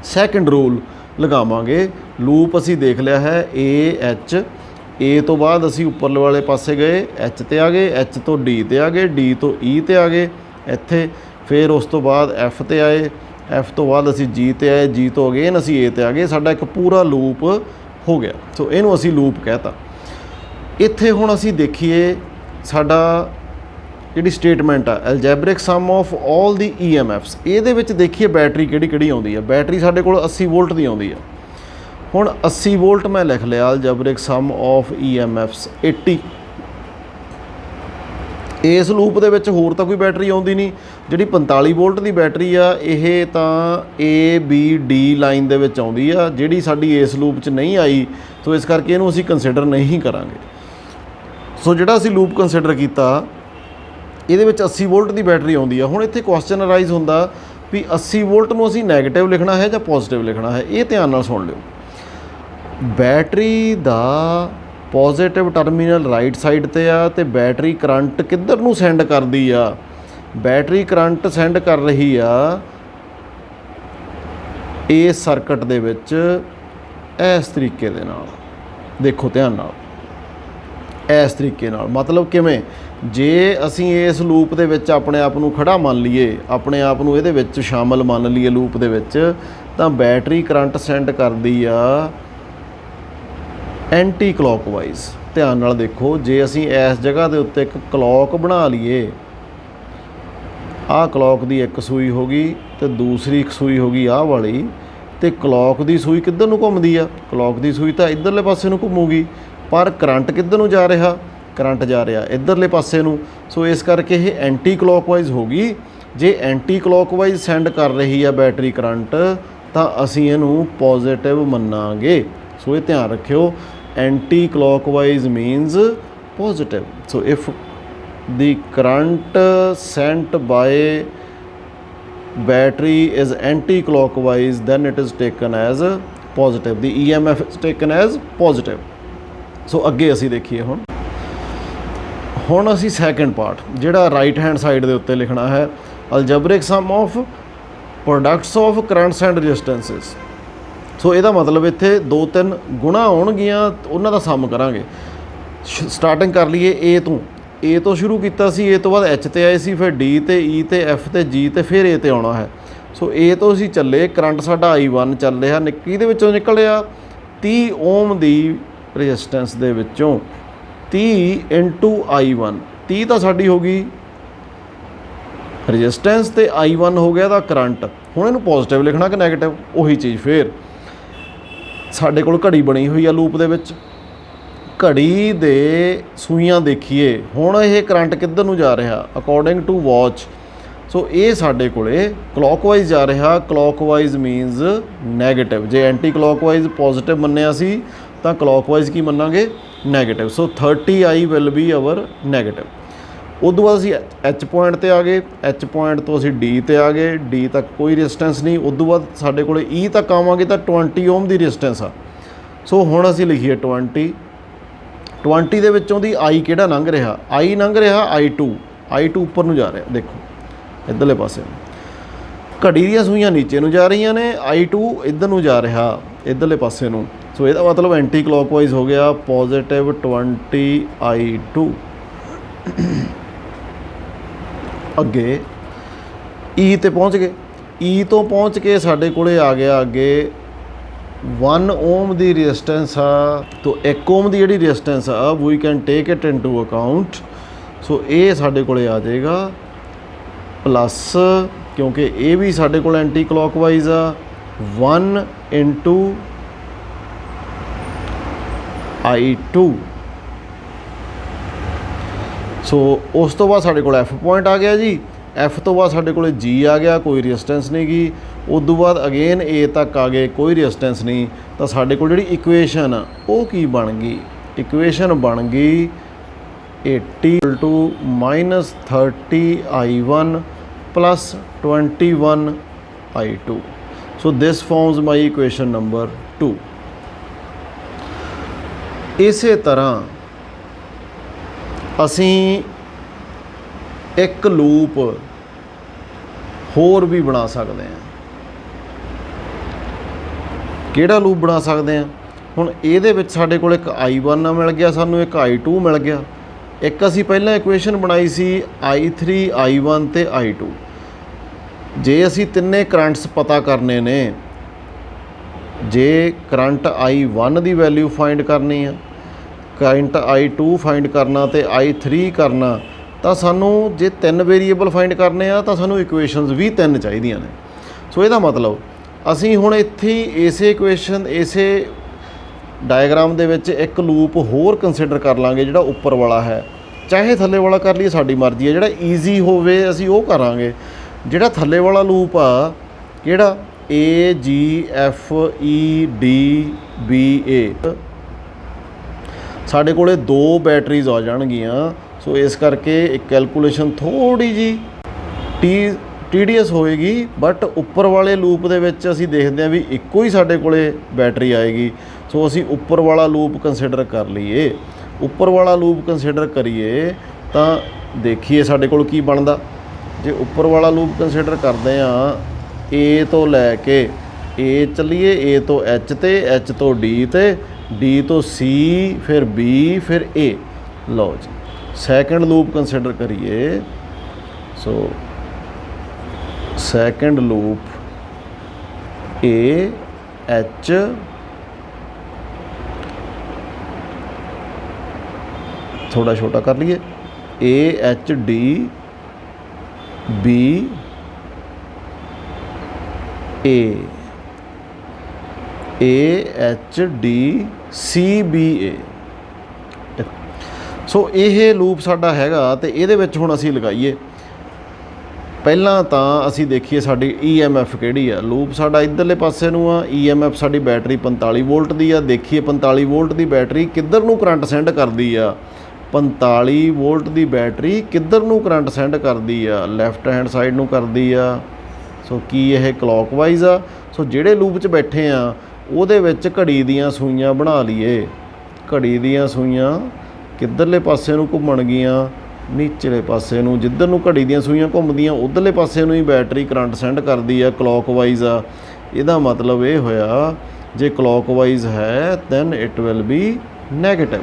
ਸੈਕੰਡ ਰੂਲ ਲਗਾਵਾਂਗੇ। ਲੂਪ ਅਸੀਂ ਦੇਖ ਲਿਆ ਹੈ AH। A ਤੋਂ ਬਾਅਦ ਅਸੀਂ ਉੱਪਰਲੇ ਵਾਲੇ ਪਾਸੇ ਗਏ, H 'ਤੇ ਆ ਗਏ, H ਤੋਂ D 'ਤੇ ਆ ਗਏ, D ਤੋਂ E 'ਤੇ ਆ ਗਏ ਇੱਥੇ, ਫਿਰ ਉਸ ਤੋਂ ਬਾਅਦ F 'ਤੇ ਆਏ, F ਤੋਂ ਬਾਅਦ ਅਸੀਂ G 'ਤੇ ਆਏ, G ਤੋਂ ਅਗੇਨ ਅਸੀਂ A 'ਤੇ ਆ ਗਏ। ਸਾਡਾ ਇੱਕ ਪੂਰਾ ਲੂਪ ਹੋ ਗਿਆ। ਸੋ ਇਹਨੂੰ ਅਸੀਂ ਲੂਪ ਕਹਿਤਾ। ਇੱਥੇ ਹੁਣ ਅਸੀਂ ਦੇਖੀਏ ਸਾਡਾ ਜਿਹੜੀ ਸਟੇਟਮੈਂਟ ਆ ਐਲਜੈਬਰਿਕ some of all the EMFs, ਇਹਦੇ ਵਿੱਚ ਦੇਖੀਏ ਬੈਟਰੀ ਕਿਹੜੀ ਆਉਂਦੀ ਆ। ਬੈਟਰੀ ਸਾਡੇ ਕੋਲ 80 ਵੋਲਟ ਦੀ ਆਉਂਦੀ ਆ। ਹੁਣ 80 ਵੋਲਟ ਮੈਂ ਲਿਖ ਲਿਆ ਐਲਜੈਬਰਿਕ ਸਮ ਆਫ EMFs 80। ਇਸ ਲੂਪ ਦੇ ਵਿੱਚ ਹੋਰ ਤਾਂ ਕੋਈ ਬੈਟਰੀ ਆਉਂਦੀ ਨਹੀਂ। ਜਿਹੜੀ 45 ਵੋਲਟ ਦੀ ਬੈਟਰੀ ਆ ਇਹ ਤਾਂ ABD ਲਾਈਨ ਦੇ ਵਿੱਚ ਆਉਂਦੀ ਆ, ਜਿਹੜੀ ਸਾਡੀ ਇਸ ਲੂਪ 'ਚ ਨਹੀਂ ਆਈ। ਸੋ ਇਸ ਕਰਕੇ ਇਹਨੂੰ ਅਸੀਂ ਕੰਸੀਡਰ ਨਹੀਂ ਕਰਾਂਗੇ। ਸੋ ਜਿਹੜਾ ਅਸੀਂ ਲੂਪ ਕੰਸੀਡਰ ਕੀਤਾ ਇਹਦੇ ਵਿੱਚ 80 ਵੋਲਟ ਦੀ ਬੈਟਰੀ ਆਉਂਦੀ ਆ। ਹੁਣ ਇੱਥੇ ਕੁਐਸਚਨ ਅਰਾਈਜ਼ ਹੁੰਦਾ ਵੀ 80 ਵੋਲਟ ਨੂੰ ਅਸੀਂ ਨੈਗੇਟਿਵ ਲਿਖਣਾ ਹੈ ਜਾਂ ਪੋਜ਼ਿਟਿਵ ਲਿਖਣਾ ਹੈ। ਇਹ ਧਿਆਨ ਨਾਲ ਸੁਣ ਲਿਓ। ਬੈਟਰੀ ਦਾ ਪੋਜ਼ਿਟਿਵ ਟਰਮੀਨਲ ਰਾਈਟ ਸਾਈਡ 'ਤੇ ਆ ਤੇ ਬੈਟਰੀ ਕਰੰਟ ਕਿੱਧਰ ਨੂੰ ਸੈਂਡ ਕਰਦੀ ਆ? ਬੈਟਰੀ ਕਰੰਟ ਸੈਂਡ ਕਰ ਰਹੀ ਆ ਇਸ ਸਰਕਟ ਦੇ ਵਿੱਚ ਇਸ ਤਰੀਕੇ ਦੇ ਨਾਲ। ਦੇਖੋ ਧਿਆਨ ਨਾਲ, ਇਸ ਤਰੀਕੇ ਨਾਲ। ਮਤਲਬ ਕਿਵੇਂ? ਜੇ ਅਸੀਂ ਇਸ ਲੂਪ ਦੇ ਵਿੱਚ ਆਪਣੇ ਆਪ ਨੂੰ ਖੜਾ ਮੰਨ ਲਈਏ, ਆਪਣੇ ਆਪ ਨੂੰ ਇਹਦੇ ਵਿੱਚ ਸ਼ਾਮਲ ਮੰਨ ਲਈਏ ਲੂਪ ਦੇ ਵਿੱਚ, ਤਾਂ ਬੈਟਰੀ ਕਰੰਟ ਸੈਂਡ ਕਰਦੀ ਆ ਐਂਟੀ ਕਲੌਕਵਾਈਜ਼। ਧਿਆਨ ਨਾਲ ਦੇਖੋ, ਜੇ ਅਸੀਂ ਇਸ ਜਗ੍ਹਾ ਦੇ ਉੱਤੇ ਇੱਕ ਕਲੌਕ ਬਣਾ ਲਈਏ, ਆਹ ਕਲੌਕ ਦੀ ਇੱਕ ਸੂਈ ਹੋ ਗਈ ਤੇ ਦੂਸਰੀ ਇੱਕ ਸੂਈ ਹੋ ਗਈ ਆਹ ਵਾਲੀ, ਤੇ ਕਲੌਕ ਦੀ ਸੂਈ ਕਿੱਧਰ ਨੂੰ ਘੁੰਮਦੀ ਆ, ਕਲੌਕ ਦੀ ਸੂਈ ਤਾਂ ਇੱਧਰਲੇ ਪਾਸੇ ਨੂੰ ਘੁੰਮੂਗੀ, ਪਰ ਕਰੰਟ ਕਿੱਧਰ ਨੂੰ ਜਾ ਰਿਹਾ, ਕਰੰਟ ਜਾ ਰਿਹਾ ਇੱਧਰਲੇ ਪਾਸੇ ਨੂੰ। ਸੋ ਇਸ ਕਰਕੇ ਇਹ ਐਂਟੀ ਕਲੌਕਵਾਈਜ਼ ਹੋ ਗਈ। ਜੇ ਐਂਟੀ ਕਲੌਕਵਾਈਜ਼ ਸੈਂਡ ਕਰ ਰਹੀ ਆ ਬੈਟਰੀ ਕਰੰਟ ਤਾਂ ਅਸੀਂ ਇਹਨੂੰ ਪੋਜ਼ਿਟਿਵ ਮੰਨਾਂਗੇ। ਸੋ ਇਹ ਧਿਆਨ ਰੱਖਿਓ, anti clockwise means positive. So if the current sent by battery is anti-clockwise, then it is taken as positive, the EMF is taken as positive. ਸੋ ਅੱਗੇ ਅਸੀਂ ਦੇਖੀਏ ਹੁਣ ਅਸੀਂ ਸੈਕੰਡ ਪਾਰਟ ਜਿਹੜਾ ਰਾਈਟ ਹੈਂਡ ਸਾਈਡ ਦੇ ਉੱਤੇ ਲਿਖਣਾ ਹੈ, ਅਲਜਬਰਿਕ sum of products of ਕਰੰਟਸ and ਰੈਜ਼ਿਸਟੈਂਸਿਸ। ਸੋ ਇਹਦਾ ਮਤਲਬ ਇੱਥੇ 2-3 ਗੁਣਾ ਆਉਣਗੀਆਂ, ਉਹਨਾਂ ਦਾ ਸਮ ਕਰਾਂਗੇ। ਸਟਾਰਟਿੰਗ ਕਰ ਲਈਏ ਏ ਤੋਂ। ਏ ਤੋਂ ਸ਼ੁਰੂ ਕੀਤਾ ਸੀ, ਏ ਤੋਂ ਬਾਅਦ ਐਚ ਤੇ ਆਏ ਸੀ, ਫਿਰ ਡੀ ਤੇ ਈ ਤੇ ਐਫ ਤੇ ਜੀ ਤੇ ਫਿਰ ਏ ਤੇ ਆਉਣਾ ਹੈ। ਸੋ ਏ ਤੋਂ ਅਸੀਂ ਚੱਲੇ, ਕਰੰਟ ਸਾਡਾ I1 ਚੱਲ ਰਿਹਾ, ਕਿਹਦੇ ਵਿੱਚੋਂ ਨਿਕਲਿਆ 30 ਓਮ ਦੀ ਰੈਜ਼ਿਸਟੈਂਸ ਦੇ ਵਿੱਚੋਂ 30 × I1। 30 ਤਾਂ ਸਾਡੀ ਹੋ ਗਈ ਰੈਜ਼ਿਸਟੈਂਸ ਤੇ I1 ਹੋ ਗਿਆ ਦਾ ਕਰੰਟ। ਹੁਣ ਇਹਨੂੰ ਪੋਜ਼ਿਟਿਵ ਲਿਖਣਾ ਕਿ ਨੈਗੇਟਿਵ, ਉਹੀ ਚੀਜ਼। ਫਿਰ ਸਾਡੇ ਕੋਲ ਘੜੀ ਬਣੀ ਹੋਈ ਆ ਲੂਪ ਦੇ ਵਿੱਚ, ਘੜੀ ਦੇ ਸੂਈਆਂ ਦੇਖੀਏ। ਹੁਣ ਇਹ ਕਰੰਟ ਕਿੱਧਰ ਨੂੰ ਜਾ ਰਿਹਾ ਅਕੋਰਡਿੰਗ ਟੂ ਵਾਚ। ਸੋ ਇਹ ਸਾਡੇ ਕੋਲੇ ਕਲੌਕਵਾਈਜ਼ ਜਾ ਰਿਹਾ। Clockwise means negative. ਜੇ ਐਂਟੀ ਕਲੌਕਵਾਈਜ਼ ਪੋਜ਼ਿਟਿਵ ਮੰਨਿਆ ਸੀ ਤਾਂ ਕਲੌਕਵਾਈਜ਼ ਕੀ ਮੰਨਾਂਗੇ, negative. So 30I will be our negative. ਉਦੋਂ ਬਾਅਦ ਅਸੀਂ ਐਚ ਪੁਆਇੰਟ 'ਤੇ ਆ ਗਏ, ਐਚ ਪੁਆਇੰਟ ਤੋਂ ਅਸੀਂ ਡੀ 'ਤੇ ਆ ਗਏ, ਡੀ ਤੱਕ ਕੋਈ ਰੈਜ਼ਿਸਟੈਂਸ ਨਹੀਂ। ਉਦੋਂ ਬਾਅਦ ਸਾਡੇ ਕੋਲੇ ਈ ਤੱਕ ਆਵਾਂਗੇ ਤਾਂ 20 ਓਮ ਦੀ ਰੈਜ਼ਿਸਟੈਂਸ ਆ। ਸੋ ਹੁਣ ਅਸੀਂ ਲਿਖੀਏ 20 ਦੇ ਵਿੱਚੋਂ ਦੀ I ਕਿਹੜਾ ਲੰਘ ਰਿਹਾ, I ਲੰਘ ਰਿਹਾ I2 ਉੱਪਰ ਨੂੰ ਜਾ ਰਿਹਾ। ਦੇਖੋ ਇੱਧਰਲੇ ਪਾਸੇ ਘੜੀ ਦੀਆਂ ਸੂਈਆਂ ਨੀਚੇ ਨੂੰ ਜਾ ਰਹੀਆਂ ਨੇ, I2 ਇੱਧਰ ਨੂੰ ਜਾ ਰਿਹਾ ਇੱਧਰਲੇ ਪਾਸੇ ਨੂੰ। ਸੋ ਇਹਦਾ ਮਤਲਬ ਐਂਟੀ ਕਲੌਕਵਾਈਜ਼ ਹੋ ਗਿਆ ਪੋਜ਼ਿਟਿਵ 20 I2। ਅੱਗੇ E ਤੇ ਪਹੁੰਚ ਗਏ। E ਤੋਂ ਪਹੁੰਚ ਕੇ ਸਾਡੇ ਕੋਲੇ ਆ ਗਿਆ ਅੱਗੇ 1 ਓਮ ਦੀ ਰੈਜ਼ਿਸਟੈਂਸ ਆ। ਤੋ 1 ਓਮ ਦੀ ਜਿਹੜੀ ਰੈਜ਼ਿਸਟੈਂਸ ਆ we can take it into account. So ਇਹ ਸਾਡੇ ਕੋਲੇ ਆ ਜਾਏਗਾ ਪਲੱਸ, ਕਿਉਂਕਿ ਇਹ ਵੀ ਸਾਡੇ ਕੋਲ ਐਂਟੀ ਕਲੌਕਵਾਈਜ਼ ਆ, 1 × I2। ਸੋ ਉਸ ਤੋਂ ਬਾਅਦ ਸਾਡੇ ਕੋਲ F ਪੁਆਇੰਟ ਆ ਗਿਆ ਜੀ। F ਤੋਂ ਬਾਅਦ ਸਾਡੇ ਕੋਲ G ਆ ਗਿਆ, ਕੋਈ ਰੈਜ਼ਿਸਟੈਂਸ ਨਹੀਂ ਗਈ। ਉਦੋਂ ਬਾਅਦ ਅਗੇਨ A ਤੱਕ ਆ ਗਏ, ਕੋਈ ਰੈਜ਼ਿਸਟੈਂਸ ਨਹੀਂ। ਤਾਂ ਸਾਡੇ ਕੋਲ ਜਿਹੜੀ ਇਕੁਏਸ਼ਨ ਆ ਉਹ ਕੀ ਬਣ ਗਈ, ਇਕੁਏਸ਼ਨ ਬਣ ਗਈ 80 × -30 I1 + 21 I2। ਸੋ ਦਿਸ ਫਾਰਮਸ ਮਾਈ ਇਕੁਏਸ਼ਨ ਨੰਬਰ 2। ਇਸੇ ਤਰ੍ਹਾਂ ਅਸੀਂ ਇੱਕ ਲੂਪ ਹੋਰ ਵੀ ਬਣਾ ਸਕਦੇ ਹਾਂ। ਕਿਹੜਾ ਲੂਪ ਬਣਾ ਸਕਦੇ ਹਾਂ? ਹੁਣ ਇਹਦੇ ਵਿੱਚ ਸਾਡੇ ਕੋਲ ਇੱਕ I1 ਮਿਲ ਗਿਆ, ਸਾਨੂੰ ਇੱਕ I2 ਮਿਲ ਗਿਆ। ਇੱਕ ਅਸੀਂ ਪਹਿਲਾਂ ਇਕੁਏਸ਼ਨ ਬਣਾਈ ਸੀ I3 I1 ਤੇ I2। ਜੇ ਅਸੀਂ ਤਿੰਨੇ ਕਰੰਟਸ ਪਤਾ ਕਰਨੇ ਨੇ, ਜੇ ਕਰੰਟ I1 ਦੀ ਵੈਲਿਊ ਫਾਈਂਡ ਕਰਨੀ ਆ, ਕਰੰਟ I2 ਫਾਈਂਡ ਕਰਨਾ ਤੇ I3 ਕਰਨਾ, ਤਾਂ ਸਾਨੂੰ ਜੇ 3 ਵੇਰੀਏਬਲ ਫਾਈਂਡ ਕਰਨੇ ਆ ਤਾਂ ਸਾਨੂੰ ਇਕੁਏਸ਼ਨਸ ਵੀ 3 ਚਾਹੀਦੀਆਂ ਨੇ। ਸੋ ਇਹਦਾ ਮਤਲਬ ਅਸੀਂ ਹੁਣ ਇੱਥੇ ਇਸੇ ਇਕੁਏਸ਼ਨ, ਇਸੇ ਡਾਇਗਰਾਮ ਦੇ ਵਿੱਚ ਇੱਕ ਲੂਪ ਹੋਰ ਕੰਸੀਡਰ ਕਰ ਲਾਂਗੇ ਜਿਹੜਾ ਉੱਪਰ ਵਾਲਾ ਹੈ। ਚਾਹੇ ਥੱਲੇ ਵਾਲਾ ਕਰ ਲਈਏ, ਸਾਡੀ ਮਰਜ਼ੀ ਹੈ। ਜਿਹੜਾ ਈਜ਼ੀ ਹੋਵੇ ਅਸੀਂ ਉਹ ਕਰਾਂਗੇ। ਜਿਹੜਾ ਥੱਲੇ ਵਾਲਾ ਲੂਪ ਆ ਕਿਹੜਾ, AGFEDBA, ਸਾਡੇ ਕੋਲੇ 2 ਬੈਟਰੀਜ਼ ਆ ਜਾਣਗੀਆਂ। ਸੋ ਇਸ ਕਰਕੇ ਇੱਕ ਕੈਲਕੂਲੇਸ਼ਨ ਥੋੜ੍ਹੀ ਜੀ ਟੀਡੀਐਸ ਹੋਏਗੀ, ਬਟ ਉੱਪਰ ਵਾਲੇ ਲੂਪ ਦੇ ਵਿੱਚ ਅਸੀਂ ਦੇਖਦੇ ਹਾਂ ਵੀ ਇੱਕੋ ਹੀ ਸਾਡੇ ਕੋਲੇ ਬੈਟਰੀ ਆਏਗੀ। ਸੋ ਅਸੀਂ ਉੱਪਰ ਵਾਲਾ ਲੂਪ ਕੰਸੀਡਰ ਕਰ ਲਈਏ। ਉੱਪਰ ਵਾਲਾ ਲੂਪ ਕੰਸੀਡਰ ਕਰੀਏ ਤਾਂ ਦੇਖੀਏ ਸਾਡੇ ਕੋਲ ਕੀ ਬਣਦਾ। ਜੇ ਉੱਪਰ ਵਾਲਾ ਲੂਪ ਕੰਸੀਡਰ ਕਰਦੇ ਹਾਂ, A ਤੋਂ ਲੈ ਕੇ A ਚੱਲੀਏ, A ਤੋਂ H ਤੇ H ਤੋਂ D ਤੇ D ਤੋਂ C, ਫਿਰ B, ਫਿਰ A। ਲਓ ਜੀ ਸੈਕਿੰਡ ਲੂਪ ਕੰਸੀਡਰ ਕਰੀਏ। ਸੋ ਸੈਕਿੰਡ ਲੂਪ AH थोड़ा छोटा कर लिए, AHD BA। AHDCBA। ਸੋ ਇਹ ਲੂਪ ਸਾਡਾ ਹੈਗਾ ਤੇ ਇਹਦੇ ਵਿੱਚ ਹੁਣ ਅਸੀਂ ਲਗਾਈਏ। ਪਹਿਲਾਂ ਤਾਂ ਅਸੀਂ ਦੇਖੀਏ ਸਾਡੀ EMF ਕਿਹੜੀ ਆ। ਲੂਪ ਸਾਡਾ ਇੱਧਰਲੇ ਪਾਸੇ ਨੂੰ ਆ, EMF ਸਾਡੀ ਬੈਟਰੀ 45 ਵੋਲਟ ਦੀ ਆ। ਦੇਖੀਏ 45 ਵੋਲਟ ਦੀ ਬੈਟਰੀ ਕਿੱਧਰ ਨੂੰ ਕਰੰਟ ਸੈਂਡ ਕਰਦੀ ਆ। 45 ਵੋਲਟ ਦੀ ਬੈਟਰੀ ਕਿੱਧਰ ਨੂੰ ਕਰੰਟ ਸੈਂਡ ਕਰਦੀ ਆ, ਲੈਫਟ ਹੈਂਡ ਸਾਈਡ ਨੂੰ ਕਰਦੀ ਆ। ਸੋ ਕੀ ਇਹ ਕਲੌਕਵਾਈਜ਼ ਆ। ਸੋ ਜਿਹੜੇ ਲੂਪ 'ਚ ਬੈਠੇ ਆ ਉਹਦੇ ਵਿੱਚ ਘੜੀ ਦੀਆਂ ਸੂਈਆਂ ਬਣਾ ਲਈਏ। ਘੜੀ ਦੀਆਂ ਸੂਈਆਂ ਕਿੱਧਰਲੇ ਪਾਸੇ ਨੂੰ ਘੁੰਮਣਗੀਆਂ, ਨੀਚਲੇ ਪਾਸੇ ਨੂੰ। ਜਿੱਧਰ ਨੂੰ ਘੜੀ ਦੀਆਂ ਸੂਈਆਂ ਘੁੰਮਦੀਆਂ ਉਧਰਲੇ ਪਾਸੇ ਨੂੰ ਹੀ ਬੈਟਰੀ ਕਰੰਟ ਸੈਂਡ ਕਰਦੀ ਆ, ਕਲੌਕਵਾਈਜ਼ ਆ। ਇਹਦਾ ਮਤਲਬ ਇਹ ਹੋਇਆ ਜੇ ਕਲੌਕਵਾਈਜ਼ ਹੈ then it will be negative.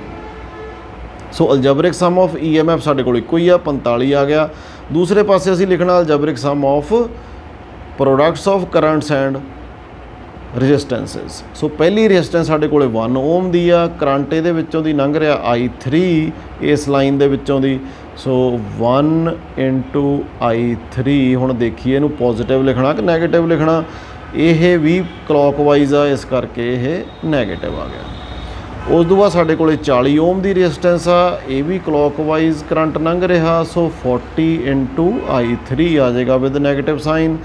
So algebraic sum of EMF ਸਾਡੇ ਕੋਲ ਇੱਕੋ ਹੀ ਆ, 45 ਆ ਗਿਆ। ਦੂਸਰੇ ਪਾਸੇ ਅਸੀਂ ਲਿਖਣਾ ਅਲਜਬਰਿਕ sum of products of ਕਰੰਟਸ and ਰੈਜ਼ਿਸਟੈਂਸਿਸ। ਸੋ ਪਹਿਲੀ ਰੈਜ਼ਿਸਟੈਂਸ ਸਾਡੇ ਕੋਲ 1 ਓਮ ਦੀ ਆ, ਕਰੰਟ ਇਹਦੇ ਵਿੱਚੋਂ ਦੀ ਲੰਘ ਰਿਹਾ I3 ਇਸ ਲਾਈਨ ਦੇ ਵਿੱਚੋਂ ਦੀ। ਸੋ 1 × I3। ਹੁਣ ਦੇਖੀਏ ਇਹਨੂੰ ਪੋਜ਼ੀਟਿਵ ਲਿਖਣਾ ਕਿ ਨੈਗੇਟਿਵ ਲਿਖਣਾ। ਇਹ ਵੀ ਕਲੌਕਵਾਈਜ਼ ਆ, ਇਸ ਕਰਕੇ ਇਹ ਨੈਗੇਟਿਵ ਆ ਗਿਆ। ਉਸ ਤੋਂ ਬਾਅਦ ਸਾਡੇ ਕੋਲ 40 ਓਮ ਦੀ ਰੈਜ਼ਿਸਟੈਂਸ ਆ, ਇਹ ਵੀ ਕਲੌਕਵਾਈਜ਼ ਕਰੰਟ ਲੰਘ ਰਿਹਾ। ਸੋ 40 × I3 ਆ ਜਾਏਗਾ ਵਿਦ ਨੈਗੇਟਿਵ ਸਾਈਨ।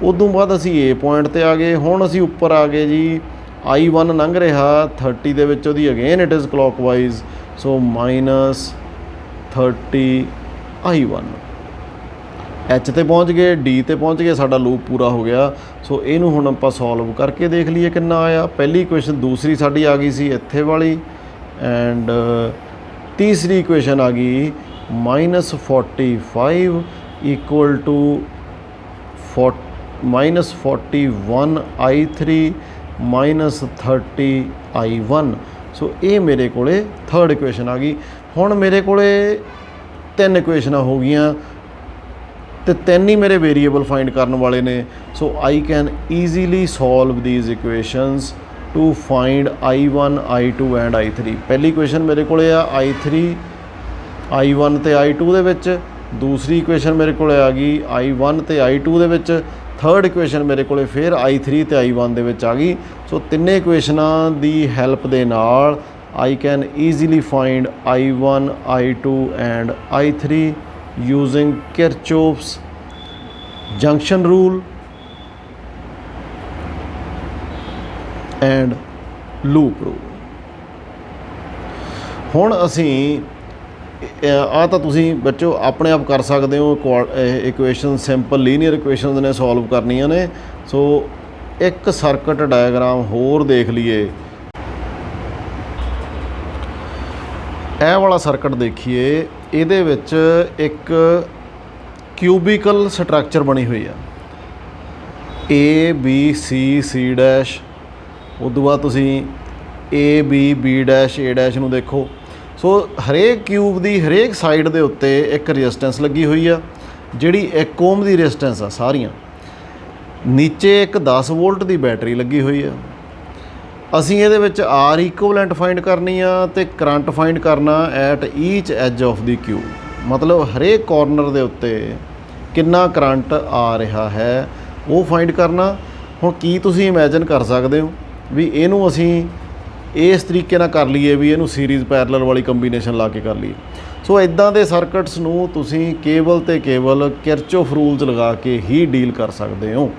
ਉਦੋਂ ਬਾਅਦ ਅਸੀਂ A ਪੁਆਇੰਟ 'ਤੇ ਆ ਗਏ। ਹੁਣ ਅਸੀਂ ਉੱਪਰ ਆ ਗਏ ਜੀ, I1 ਲੰਘ ਰਿਹਾ 30 ਦੇ ਵਿੱਚ, ਉਹਦੀ again it is clockwise. So -30 I1। H 'ਤੇ ਪਹੁੰਚ ਗਏ, D 'ਤੇ ਪਹੁੰਚ ਗਏ, ਸਾਡਾ ਲੂਪ ਪੂਰਾ ਹੋ ਗਿਆ। ਸੋ ਇਹਨੂੰ ਹੁਣ ਆਪਾਂ ਸੋਲਵ ਕਰਕੇ ਦੇਖ ਲਈਏ ਕਿੰਨਾ ਆਇਆ। ਪਹਿਲੀ ਇਕੁਏਸ਼ਨ ਦੂਸਰੀ ਸਾਡੀ ਆ ਗਈ ਸੀ ਇੱਥੇ ਵਾਲੀ, ਐਂਡ ਤੀਸਰੀ ਇਕੁਏਸ਼ਨ ਆ ਗਈ -45 ਇਕੁਅਲ ਟੂ -41 I3 -30 I1। ਸੋ ਇਹ ਮੇਰੇ ਕੋਲੇ ਥਰਡ ਇਕੁਏਸ਼ਨ ਆ ਗਈ। ਹੁਣ ਮੇਰੇ ਕੋਲੇ 3 ਇਕੁਏਸ਼ਨਾਂ ਹੋ ਗਈਆਂ ਤੇ 3 ਹੀ ਮੇਰੇ ਵੇਰੀਏਬਲ ਫਾਈਂਡ ਕਰਨ ਵਾਲੇ ਨੇ। So I can easily solve these equations to find I1 I2 and I3। ਪਹਿਲੀ ਇਕੁਏਸ਼ਨ ਮੇਰੇ ਕੋਲੇ ਆ I3 I1 ਤੇ I2 ਦੇ ਵਿੱਚ। ਦੂਸਰੀ ਇਕੁਏਸ਼ਨ ਮੇਰੇ ਕੋਲੇ ਆ ਗਈ I1 ਤੇ I2 ਦੇ ਵਿੱਚ। ਥਰਡ ਇਕੁਏਸ਼ਨ ਮੇਰੇ ਕੋਲੇ ਫਿਰ I3 ਤੇ I1 ਦੇ ਵਿੱਚ ਆ ਗਈ। ਸੋ ਤਿੰਨੇ ਇਕੁਏਸ਼ਨਾਂ ਦੀ ਹੈਲਪ ਦੇ ਨਾਲ ਆਈ can easily find I1 I2 and I3 using Kirchhoff's junction rule and loop rule। ਹੁਣ ਅਸੀਂ ਆ ਤਾਂ ਤੁਸੀਂ ਬੱਚੋ ਆਪਣੇ ਆਪ ਕਰ ਸਕਦੇ ਹੋ। ਇਕੁਏਸ਼ਨ ਸਿੰਪਲ ਲੀਨੀਅਰ ਇਕੁਏਸ਼ਨਸ ਨੇ ਸੋਲਵ ਕਰਨੀਆਂ ਨੇ। ਸੋ ਇੱਕ ਸਰਕਟ ਡਾਇਗਰਾਮ ਹੋਰ ਦੇਖ ਲਈਏ। ਇਹ ਵਾਲਾ ਸਰਕਟ ਦੇਖੀਏ, ਇਹਦੇ ਵਿੱਚ ਇੱਕ ਕਿਊਬਿਕਲ ਸਟਰਕਚਰ ਬਣੀ ਹੋਈ ਆ ABCC'। ਉਦੋਂ ਬਾਅਦ ਤੁਸੀਂ ABB', A' ਨੂੰ ਦੇਖੋ। ਸੋ ਹਰੇਕ ਕਿਊਬ ਦੀ ਹਰੇਕ ਸਾਈਡ ਦੇ ਉੱਤੇ ਇੱਕ ਰੈਜ਼ਿਸਟੈਂਸ ਲੱਗੀ ਹੋਈ ਆ, ਜਿਹੜੀ 1 ਓਮ ਦੀ ਰੈਜ਼ਿਸਟੈਂਸ ਆ ਸਾਰੀਆਂ। ਨੀਚੇ ਇੱਕ 10 ਵੋਲਟ ਦੀ ਬੈਟਰੀ ਲੱਗੀ ਹੋਈ ਆ। ਅਸੀਂ ਇਹਦੇ ਵਿੱਚ R ਇਕੁਇਵਲੈਂਟ ਫਾਈਂਡ ਕਰਨੀ ਆ ਤੇ ਕਰੰਟ ਫਾਈਂਡ ਕਰਨਾ at each edge of the cube. ਮਤਲਬ ਹਰੇਕ ਕਾਰਨਰ ਦੇ ਉੱਤੇ ਕਿੰਨਾ ਕਰੰਟ ਆ ਰਿਹਾ ਹੈ ਉਹ ਫਾਈਂਡ ਕਰਨਾ। ਹੁਣ ਕੀ ਤੁਸੀਂ ਇਮੈਜਿਨ ਕਰ ਸਕਦੇ ਹੋ ਵੀ ਇਹਨੂੰ ਅਸੀਂ ਇਸ ਤਰੀਕੇ ਨਾਲ ਕਰ ਲਈਏ ਵੀ ਇਹਨੂੰ ਸੀਰੀਜ਼ ਪੈਰਲਲ ਵਾਲੀ ਕੰਬੀਨੇਸ਼ਨ ਲਾ ਕੇ ਕਰ ਲਈਏ। ਸੋ ਇੱਦਾਂ ਦੇ ਸਰਕਟਸ ਨੂੰ ਤੁਸੀਂ ਕੇਵਲ ਤੇ ਕੇਵਲ ਕਿਰਚੋਫ ਰੂਲਸ ਲਗਾ ਕੇ ਹੀ ਡੀਲ ਕਰ ਸਕਦੇ ਹੋ,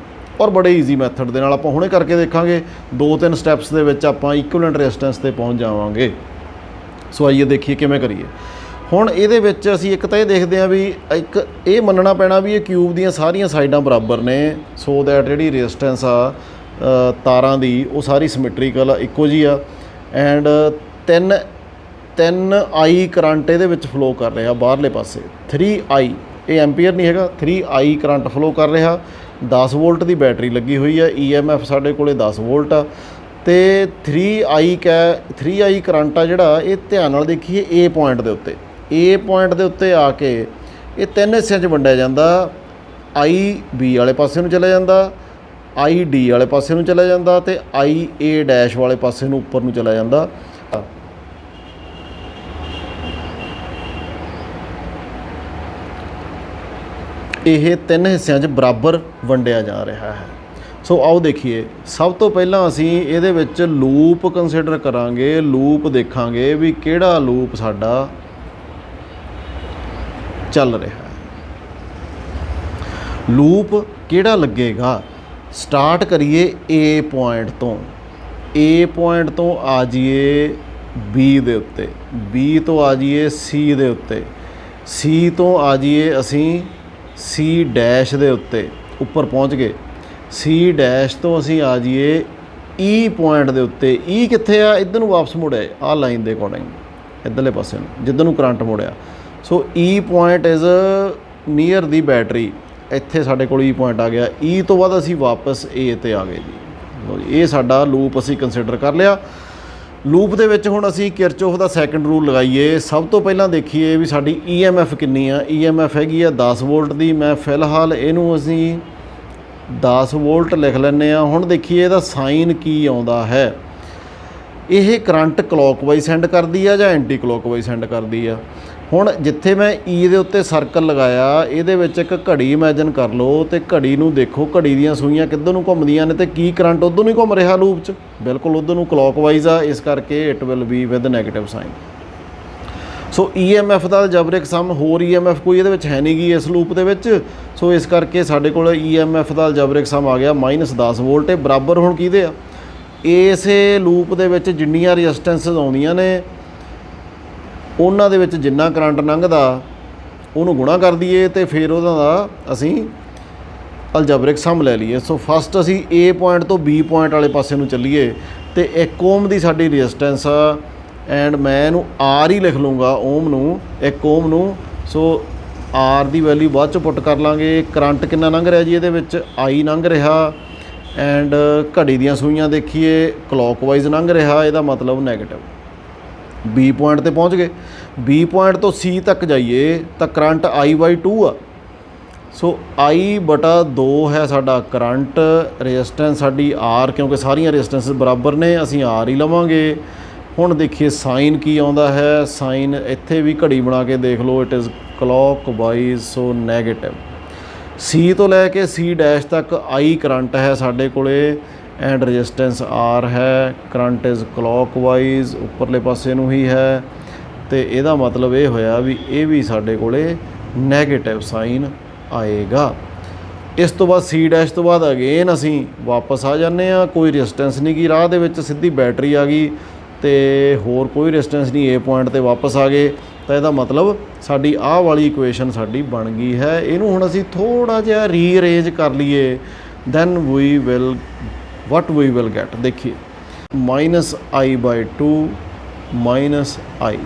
ਔਰ ਬੜੇ ਈਜ਼ੀ ਮੈਥਡ ਦੇ ਨਾਲ। ਆਪਾਂ ਹੁਣੇ ਕਰਕੇ ਦੇਖਾਂਗੇ, 2-3 ਸਟੈਪਸ ਦੇ ਵਿੱਚ ਆਪਾਂ ਇਕੁਇਵਲੈਂਟ ਰੈਜ਼ਿਸਟੈਂਸ 'ਤੇ ਪਹੁੰਚ ਜਾਵਾਂਗੇ। ਸੋ ਆਈਏ ਦੇਖੀਏ ਕਿਵੇਂ ਕਰੀਏ। ਹੁਣ ਇਹਦੇ ਵਿੱਚ ਅਸੀਂ ਇੱਕ ਤਾਂ ਇਹ ਦੇਖਦੇ ਹਾਂ ਵੀ ਇੱਕ ਇਹ ਮੰਨਣਾ ਪੈਣਾ ਵੀ ਇਹ ਕਿਊਬ ਦੀਆਂ ਸਾਰੀਆਂ ਸਾਈਡਾਂ ਬਰਾਬਰ ਨੇ, ਸੋ ਦੈਟ ਜਿਹੜੀ ਰੈਜ਼ਿਸਟੈਂਸ ਆ ਤਾਰਾਂ ਦੀ ਉਹ ਸਾਰੀ ਸਿਮੈਟਰੀਕਲ ਆ, ਇੱਕੋ ਜਿਹੀ ਆ। ਐਂਡ 3I ਕਰੰਟ ਇਹਦੇ ਵਿੱਚ ਫਲੋ ਕਰ ਰਿਹਾ ਬਾਹਰਲੇ ਪਾਸੇ। 3I, ਇਹ ਐਂਪੀਅਰ ਨਹੀਂ ਹੈਗਾ, 3I ਕਰੰਟ ਫਲੋ ਕਰ ਰਿਹਾ। 10 ਵੋਲਟ ਦੀ ਬੈਟਰੀ ਲੱਗੀ ਹੋਈ ਆ, EMF ਸਾਡੇ ਕੋਲੇ 10 ਵੋਲਟ ਆ। ਅਤੇ 3I ਕਰੰਟ ਆ ਜਿਹੜਾ, ਇਹ ਧਿਆਨ ਨਾਲ ਦੇਖੀਏ A ਪੁਆਇੰਟ ਦੇ ਉੱਤੇ। A ਪੁਆਇੰਟ ਦੇ ਉੱਤੇ ਆ ਕੇ ਇਹ 3 ਹਿੱਸਿਆਂ 'ਚ ਵੰਡਿਆ ਜਾਂਦਾ। IB ਵਾਲੇ ਪਾਸੇ ਨੂੰ ਚਲਾ ਜਾਂਦਾ, ID ਵਾਲੇ ਪਾਸੇ ਨੂੰ ਚਲਾ ਜਾਂਦਾ ਅਤੇ IA' ਵਾਲੇ ਪਾਸੇ ਨੂੰ ਉੱਪਰ ਨੂੰ ਚਲਾ ਜਾਂਦਾ। ਇਹ 3 ਹਿੱਸਿਆਂ 'ਚ ਬਰਾਬਰ ਵੰਡਿਆ ਜਾ ਰਿਹਾ ਹੈ। ਸੋ ਆਓ ਦੇਖੀਏ। ਸਭ ਤੋਂ ਪਹਿਲਾਂ ਅਸੀਂ ਇਹਦੇ ਵਿੱਚ ਲੂਪ ਕੰਸੀਡਰ ਕਰਾਂਗੇ, ਲੂਪ ਦੇਖਾਂਗੇ ਵੀ ਕਿਹੜਾ ਲੂਪ ਸਾਡਾ ਚੱਲ ਰਿਹਾ ਹੈ, ਲੂਪ ਕਿਹੜਾ ਲੱਗੇਗਾ। ਸਟਾਰਟ ਕਰੀਏ A ਪੁਆਇੰਟ ਤੋਂ, A ਪੁਆਇੰਟ ਤੋਂ ਆ ਜਾਈਏ B ਦੇ ਉੱਤੇ, B ਤੋਂ ਆ ਜਾਈਏ C ਦੇ ਉੱਤੇ, C ਤੋਂ ਆ ਜਾਈਏ ਅਸੀਂ C ਡੈਸ਼ ਦੇ ਉੱਤੇ, ਉੱਪਰ ਪਹੁੰਚ ਗਏ। C ਡੈਸ਼ ਤੋਂ ਅਸੀਂ ਆ ਜਾਈਏ E ਪੁਆਇੰਟ ਦੇ ਉੱਤੇ। E ਕਿੱਥੇ ਆ? ਇੱਧਰ ਨੂੰ ਵਾਪਸ ਮੁੜਿਆ ਆਹ ਲਾਈਨ ਦੇ ਅਕੋਰਡਿੰਗ, ਇੱਧਰਲੇ ਪਾਸੇ ਨੂੰ ਜਿੱਧਰ ਨੂੰ ਕਰੰਟ ਮੁੜਿਆ। So E point is near the battery, ਇੱਥੇ ਸਾਡੇ ਕੋਲ E ਪੁਆਇੰਟ ਆ ਗਿਆ। E ਤੋਂ ਬਾਅਦ ਅਸੀਂ ਵਾਪਸ A 'ਤੇ ਆ ਗਏ ਜੀ। ਲਓ ਜੀ, ਇਹ ਸਾਡਾ ਲੂਪ ਅਸੀਂ ਕੰਸੀਡਰ ਕਰ ਲਿਆ। ਲੂਪ ਦੇ ਵਿੱਚ ਹੁਣ ਅਸੀਂ ਕਿਰਚੋਫ ਦਾ ਸੈਕੰਡ ਰੂਲ ਲਗਾਈਏ। ਸਭ ਤੋਂ ਪਹਿਲਾਂ ਦੇਖੀਏ ਵੀ ਸਾਡੀ EMF ਕਿੰਨੀ ਆ। EMF ਹੈਗੀ ਆ 10 ਵੋਲਟ ਦੀ। ਮੈਂ ਫਿਲਹਾਲ ਇਹਨੂੰ ਅਸੀਂ 10 ਵੋਲਟ ਲਿਖ ਲੈਂਦੇ ਹਾਂ। ਹੁਣ ਦੇਖੀਏ ਇਹਦਾ ਸਾਈਨ ਕੀ ਆਉਂਦਾ ਹੈ। ਇਹ ਕਰੰਟ ਕਲੋਕਵਾਈਜ਼ ਸੈਂਡ ਕਰਦੀ ਆ ਜਾਂ ਐਂਟੀ ਕਲੋਕਵਾਈਜ਼ ਸੈਂਡ ਕਰਦੀ ਆ। ਹੁਣ ਜਿੱਥੇ ਮੈਂ E ਦੇ ਉੱਤੇ ਸਰਕਲ ਲਗਾਇਆ, ਇਹਦੇ ਵਿੱਚ ਇੱਕ ਘੜੀ ਇਮੈਜਨ ਕਰ ਲਓ ਅਤੇ ਘੜੀ ਨੂੰ ਦੇਖੋ, ਘੜੀ ਦੀਆਂ ਸੂਈਆਂ ਕਿੱਧਰ ਨੂੰ ਘੁੰਮਦੀਆਂ ਨੇ ਅਤੇ ਕੀ ਕਰੰਟ ਉੱਧਰ ਨੂੰ ਹੀ ਘੁੰਮ ਰਿਹਾ ਲੂਪ 'ਚ, ਬਿਲਕੁਲ ਉੱਧਰ ਨੂੰ ਕਲੋਕਵਾਈਜ਼ ਆ। ਇਸ ਕਰਕੇ it will B with negative sign. So EMF ਦਾ ਅਲਜਬਰਿਕ ਸਮ, ਹੋਰ EMF ਕੋਈ ਇਹਦੇ ਵਿੱਚ ਹੈ ਨਹੀਂ ਗੀ ਇਸ ਲੂਪ ਦੇ ਵਿੱਚ। ਸੋ ਇਸ ਕਰਕੇ ਸਾਡੇ ਕੋਲ EMF ਦਾ ਅਲਜਬਰਿਕ ਸਮ ਆ ਗਿਆ -10 ਵੋਲਟ। ਇਹ ਬਰਾਬਰ ਹੁਣ ਕਿਹਦੇ ਆ? ਇਸੇ ਲੂਪ ਦੇ ਵਿੱਚ ਜਿੰਨੀਆਂ ਰੈਜ਼ਿਸਟੈਂਸਿਸ ਆਉਂਦੀਆਂ ਨੇ ਉਹਨਾਂ ਦੇ ਵਿੱਚ ਜਿੰਨਾ ਕਰੰਟ ਲੰਘਦਾ ਉਹਨੂੰ ਗੁਣਾ ਕਰ ਦਈਏ ਅਤੇ ਫਿਰ ਉਹਨਾਂ ਦਾ ਅਸੀਂ ਅਲਜਬਰਿਕ ਸਮ ਲੈ ਲਈਏ। ਸੋ ਫਸਟ ਅਸੀਂ A ਪੁਆਇੰਟ ਤੋਂ B ਪੁਆਇੰਟ ਵਾਲੇ ਪਾਸੇ ਨੂੰ ਚੱਲੀਏ ਅਤੇ 1 ਓਮ ਦੀ ਸਾਡੀ ਰੈਜ਼ਿਸਟੈਂਸ ਆ, ਐਂਡ ਮੈਂ ਇਹਨੂੰ R ਹੀ ਲਿਖ ਲੂँਗਾ, ਓਮ ਨੂੰ, 1 ਓਮ ਨੂੰ। ਸੋ R ਦੀ ਵੈਲਿਊ ਬਾਅਦ 'ਚ ਪੁੱਟ ਕਰ ਲਾਂਗੇ। ਕਰੰਟ ਕਿੰਨਾ ਲੰਘ ਰਿਹਾ ਜੀ ਇਹਦੇ ਵਿੱਚ? I ਲੰਘ ਰਿਹਾ, ਐਂਡ ਘੜੀ ਦੀਆਂ ਸੂਈਆਂ ਦੇਖੀਏ ਕਲੋਕਵਾਈਜ਼ ਲੰਘ ਰਿਹਾ, ਇਹਦਾ ਮਤਲਬ ਨੈਗੇਟਿਵ। B ਪੁਆਇੰਟ 'ਤੇ ਪਹੁੰਚ ਗਏ। B ਪੁਆਇੰਟ ਤੋਂ C ਤੱਕ ਜਾਈਏ ਤਾਂ ਕਰੰਟ I/2 ਆ। ਸੋ I/2 ਹੈ ਸਾਡਾ ਕਰੰਟ, ਰੈਜ਼ਿਸਟੈਂਸ ਸਾਡੀ R, ਕਿਉਂਕਿ ਸਾਰੀਆਂ ਰੈਜ਼ਿਸਟੈਂਸਿਸ ਬਰਾਬਰ ਨੇ, ਅਸੀਂ R ਹੀ ਲਵਾਂਗੇ। ਹੁਣ ਦੇਖੀਏ ਸਾਈਨ ਕੀ ਆਉਂਦਾ ਹੈ। ਸਾਈਨ ਇੱਥੇ ਵੀ ਘੜੀ ਬਣਾ ਕੇ ਦੇਖ ਲਓ, it is clockwise, so negative. C ਤੋਂ ਲੈ ਕੇ C ਡੈਸ਼ ਤੱਕ I ਕਰੰਟ ਹੈ ਸਾਡੇ ਕੋਲੇ, ਐਂਡ ਰੈਜ਼ਿਸਟੈਂਸ R ਹੈ। ਕਰੰਟ ਇਜ਼ ਕਲੋਕਵਾਈਜ਼, ਉੱਪਰਲੇ ਪਾਸੇ ਨੂੰ ਹੀ ਹੈ, ਅਤੇ ਇਹਦਾ ਮਤਲਬ ਇਹ ਹੋਇਆ ਵੀ ਇਹ ਵੀ ਸਾਡੇ ਕੋਲੇ ਨੈਗੇਟਿਵ ਸਾਈਨ ਆਏਗਾ। ਇਸ ਤੋਂ ਬਾਅਦ C ਡੈਸ਼ ਤੋਂ ਬਾਅਦ ਅਗੇਨ ਅਸੀਂ ਵਾਪਸ ਆ ਜਾਂਦੇ ਹਾਂ। ਕੋਈ ਰੈਜ਼ਿਸਟੈਂਸ ਨਹੀਂ ਗੀ ਰਾਹ ਦੇ ਵਿੱਚ, ਸਿੱਧੀ ਬੈਟਰੀ ਆ ਗਈ ਅਤੇ ਹੋਰ ਕੋਈ ਰੈਜ਼ਿਸਟੈਂਸ ਨਹੀਂ। A ਪੁਆਇੰਟ 'ਤੇ ਵਾਪਸ ਆ ਗਏ ਤਾਂ ਇਹਦਾ ਮਤਲਬ ਸਾਡੀ ਆਹ ਵਾਲੀ ਇਕੁਏਸ਼ਨ ਸਾਡੀ ਬਣ ਗਈ ਹੈ। ਇਹਨੂੰ ਹੁਣ ਅਸੀਂ ਥੋੜ੍ਹਾ ਜਿਹਾ ਰੀਅਰੇਂਜ ਕਰ ਲਈਏ, then we will what we will get। देखिए -I/2 -I।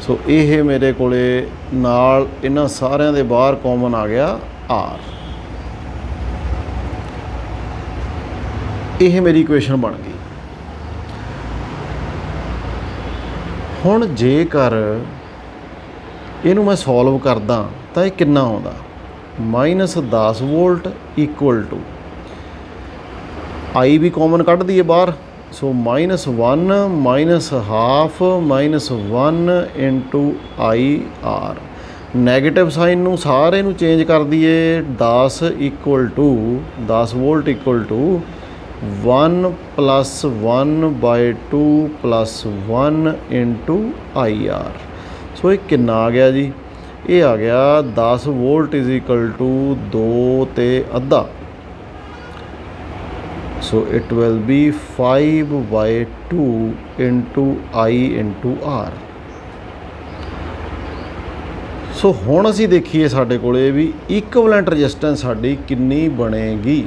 ਸੋ ਇਹ ਮੇਰੇ ਕੋਲੇ ਨਾਲ ਇਹਨਾਂ ਸਾਰਿਆਂ ਦੇ ਬਾਹਰ ਕਾਮਨ ਆ ਗਿਆ R। ਇਹ ਮੇਰੀ ਇਕੁਏਸ਼ਨ ਬਣ ਗਈ। ਹੁਣ ਜੇਕਰ ਇਹਨੂੰ ਮੈਂ ਸੋਲਵ ਕਰਦਾ ਤਾਂ ਇਹ ਕਿੰਨਾ ਆਉਂਦਾ? -10 ਵੋਲਟ ਇਕੁਅਲ ਟੂ I ਵੀ ਕਾਮਨ ਕੱਢ ਦਈਏ ਬਾਹਰ। So -1 -1/2 -1 into IR। Negative sign ਨੂੰ ਸਾਰੇ ਨੂੰ ਚੇਂਜ ਕਰ ਦਈਏ। 10 volt equal to 1 + 1/2 + 1 into IR। So ਇਹ ਕਿੰਨਾ ਆ ਗਿਆ ਜੀ? ਇਹ ਆ ਗਿਆ 10 ਵੋਲਟ ਇਜ਼ ਇਕੁਅਲ ਟੂ 2 ਤੇ ਅੱਧਾ। So it will be 5/2 into I into R। ਸੋ ਹੁਣ ਅਸੀਂ ਦੇਖੀਏ ਸਾਡੇ ਕੋਲੇ ਵੀ ਇਕੁਇਵਲੈਂਟ ਰੈਜ਼ਿਸਟੈਂਸ ਸਾਡੀ ਕਿੰਨੀ ਬਣੇਗੀ।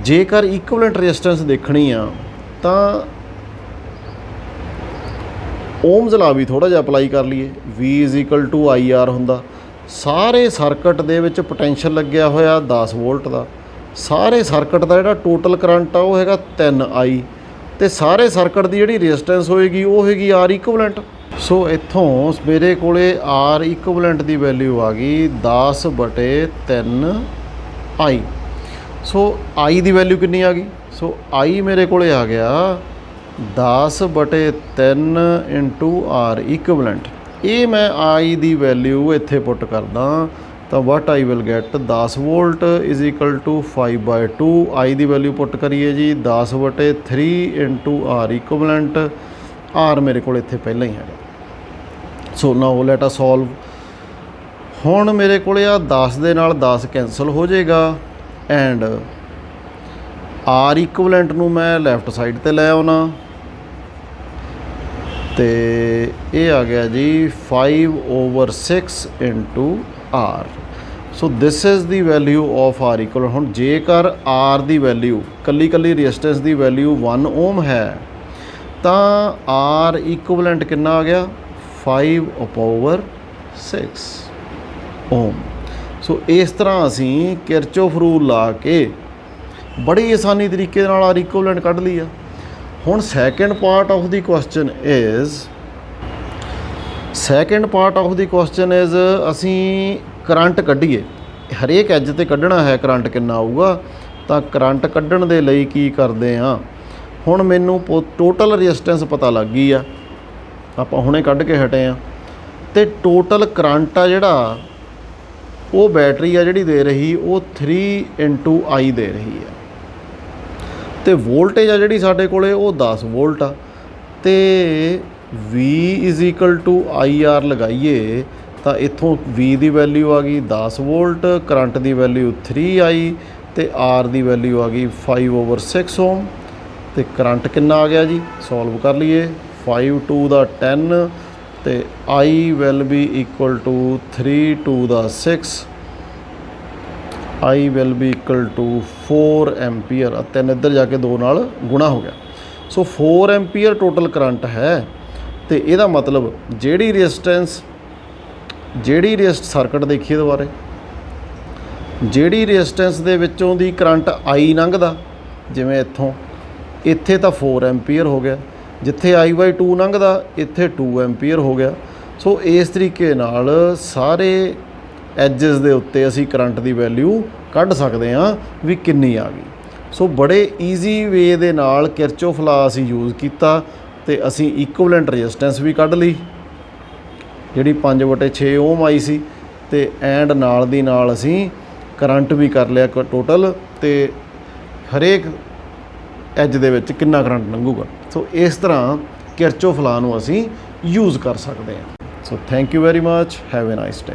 ਜੇਕਰ ਇਕੁਇਵਲੈਂਟ ਰੈਜ਼ਿਸਟੈਂਸ ਦੇਖਣੀ ਆ ਤਾਂ ਓਮਸ ਲਾ ਵੀ ਥੋੜ੍ਹਾ ਜਿਹਾ ਅਪਲਾਈ ਕਰ ਲਈਏ। V = IR ਹੁੰਦਾ। ਸਾਰੇ ਸਰਕਟ ਦੇ ਵਿੱਚ ਪੋਟੈਂਸ਼ੀਅਲ ਲੱਗਿਆ ਹੋਇਆ 10 ਵੋਲਟ ਦਾ। ਸਾਰੇ ਸਰਕਟ ਦਾ ਜਿਹੜਾ ਟੋਟਲ ਕਰੰਟ ਆ ਉਹ ਹੈਗਾ 3I, ਅਤੇ ਸਾਰੇ ਸਰਕਟ ਦੀ ਜਿਹੜੀ ਰੈਜ਼ਿਸਟੈਂਸ ਹੋਏਗੀ ਉਹ ਹੈਗੀ R ਇਕੁਇਵਲੈਂਟ। ਸੋ ਇੱਥੋਂ ਮੇਰੇ ਕੋਲੇ R ਇਕੁਇਵਲੈਂਟ ਦੀ ਵੈਲਿਊ ਆ ਗਈ 10/3I। So I the value ਕਿੰਨੀ ਆ ਗਈ? ਸੋ I ਮੇਰੇ ਕੋਲੇ ਆ ਗਿਆ 10/3 ਇੰਟੂ R ਇਕੁਇਵਲੈਂਟ। ਇਹ ਮੈਂ I ਦੀ ਵੈਲਿਊ ਇੱਥੇ ਪੁੱਟ ਕਰਦਾ ਤਾਂ what I will get 10 volt is equal to 5/2। I ਦੀ ਵੈਲਿਊ ਪੁੱਟ ਕਰੀਏ ਜੀ 10/3 ਇੰਟੂ ਆਰ ਇਕੁਵਲੈਂਟ। ਆਰ ਮੇਰੇ ਕੋਲ ਇੱਥੇ ਪਹਿਲਾਂ ਹੀ ਹੈਗਾ। ਸੋ ਨਾਓ ਲੈਟ ਅਸ ਸੋਲਵ। ਹੁਣ ਮੇਰੇ ਕੋਲ ਆ 10 ਦੇ ਨਾਲ 10 ਕੈਂਸਲ ਹੋ ਜਾਏਗਾ ਐਂਡ ਆਰ ਇਕੁਵਲੈਂਟ ਨੂੰ ਮੈਂ ਲੈਫਟ ਸਾਈਡ ਤੇ ਲੈ ਆਉਣਾ ਤੇ ਇਹ ਆ ਗਿਆ ਜੀ 5/6 into R. So this is the value of R equal. ਹੁਣ ਜੇਕਰ ਆਰ ਦੀ ਵੈਲਿਊ ਕੱਲੀ ਰੈਜ਼ਿਸਟੈਂਸ ਦੀ ਵੈਲਿਊ 1 ਓਮ ਹੈ ਤਾਂ ਆਰ ਇਕੁਵਲੈਂਟ ਕਿੰਨਾ ਆ ਗਿਆ 5/6 ਓਮ। ਸੋ ਇਸ ਤਰ੍ਹਾਂ ਅਸੀਂ ਕਿਰਚੋਫ ਰੂਲ ਲਾ ਕੇ ਬੜੀ ਆਸਾਨੀ ਤਰੀਕੇ ਨਾਲ ਆਰ ਇਕੁਵਲੈਂਟ ਕੱਢ ਲਈ ਆ। ਹੁਣ second part of the question is ਅਸੀਂ ਕਰੰਟ ਕੱਢੀਏ। ਹਰੇਕ ਐਜ ਤੇ ਕੱਢਣਾ ਹੈ ਕਰੰਟ ਕਿੰਨਾ ਆਊਗਾ। ਤਾਂ ਕਰੰਟ ਕੱਢਣ ਦੇ ਲਈ ਕੀ ਕਰਦੇ ਆ, ਹੁਣ ਮੈਨੂੰ ਟੋਟਲ ਰੈਜ਼ਿਸਟੈਂਸ ਪਤਾ ਲੱਗ ਗਈ ਆ, ਆਪਾਂ ਹੁਣੇ ਕੱਢ ਕੇ ਹਟੇ ਆ। ਤੇ ਟੋਟਲ ਕਰੰਟ ਆ ਜਿਹੜਾ ਉਹ ਬੈਟਰੀ ਆ ਜਿਹੜੀ ਦੇ ਰਹੀ ਉਹ 3 ਇੰਟੂ ਆਈ ਦੇ ਰਹੀ ਆ। ਤੇ ਵੋਲਟੇਜ ਆ ਜਿਹੜੀ ਸਾਡੇ ਕੋਲੇ ਉਹ 10 ਵੋਲਟ ਆ। ਤੇ V is equal to I R ਲਗਾਈਏ ਤਾਂ ਇੱਥੋਂ V ਦੀ ਵੈਲਿਊ ਆ ਗਈ 10 ਵੋਲਟ, ਕਰੰਟ ਦੀ ਵੈਲਿਊ 3I ਤੇ R ਦੀ ਵੈਲਿਊ ਆ ਗਈ 5/6 ਓਮ। ਤੇ ਕਰੰਟ ਕਿੰਨਾ ਆ ਗਿਆ ਜੀ, ਸੋਲਵ ਕਰ ਲਈਏ। 5 2 ਦਾ 10 ਤੇ I will be equal to 3 2 ਦਾ 6। I will be equal to 4 ampere. 3 ਇੱਧਰ ਜਾ ਕੇ 2 ਨਾਲ ਗੁਣਾ ਹੋ ਗਿਆ। ਸੋ 4 ਐਂਪੀਅਰ ਟੋਟਲ ਕਰੰਟ ਹੈ। ਤੇ ਇਹਦਾ ਮਤਲਬ ਜਿਹੜੀ ਰੈਜ਼ਿਸਟੈਂਸ ਸਰਕਟ ਦੇਖੀਏ ਦੁਬਾਰੇ, ਜਿਹੜੀ ਰੈਜ਼ਿਸਟੈਂਸ ਦੇ ਵਿੱਚੋਂ ਦੀ ਕਰੰਟ I ਲੰਘਦਾ, ਜਿਵੇਂ ਇੱਥੇ ਤਾਂ 4 ਐਂਪੀਅਰ ਹੋ ਗਿਆ, ਜਿੱਥੇ I/2 ਲੰਘਦਾ ਇੱਥੇ 2 ਐਂਪੀਅਰ ਹੋ ਗਿਆ। ਸੋ ਇਸ ਤਰੀਕੇ ਨਾਲ ਸਾਰੇ ਐਜਸ ਦੇ ਉੱਤੇ ਅਸੀਂ ਕਰੰਟ ਦੀ ਵੈਲਿਊ ਕੱਢ ਸਕਦੇ ਹਾਂ ਵੀ ਕਿੰਨੀ ਆ ਗਈ। ਸੋ ਬੜੇ ਈਜ਼ੀ ਵੇ ਦੇ ਨਾਲ ਕਿਰਚੋਫ ਲਾ ਅਸੀਂ ਯੂਜ਼ ਕੀਤਾ ਤੇ ਅਸੀਂ ਇਕੁਵਲੈਂਟ ਰੈਜ਼ਿਸਟੈਂਸ ਵੀ ਕੱਢ ਲਈ ਜਿਹੜੀ 5/6 ਓਮ ਆਈ ਸੀ। ਤੇ ਐਂਡ ਨਾਲ ਦੀ ਨਾਲ ਅਸੀਂ ਕਰੰਟ ਵੀ ਕਰ ਲਿਆ ਟੋਟਲ ਤੇ ਹਰੇਕ ਐਜ ਦੇ ਵਿੱਚ ਕਿੰਨਾ ਕਰੰਟ ਲੰਘੂਗਾ। ਸੋ ਇਸ ਤਰ੍ਹਾਂ ਕਿਰਚੋਫ ਲਾ ਨੂੰ ਅਸੀਂ ਯੂਜ਼ ਕਰ ਸਕਦੇ ਹਾਂ। So thank you very much, have A nice day.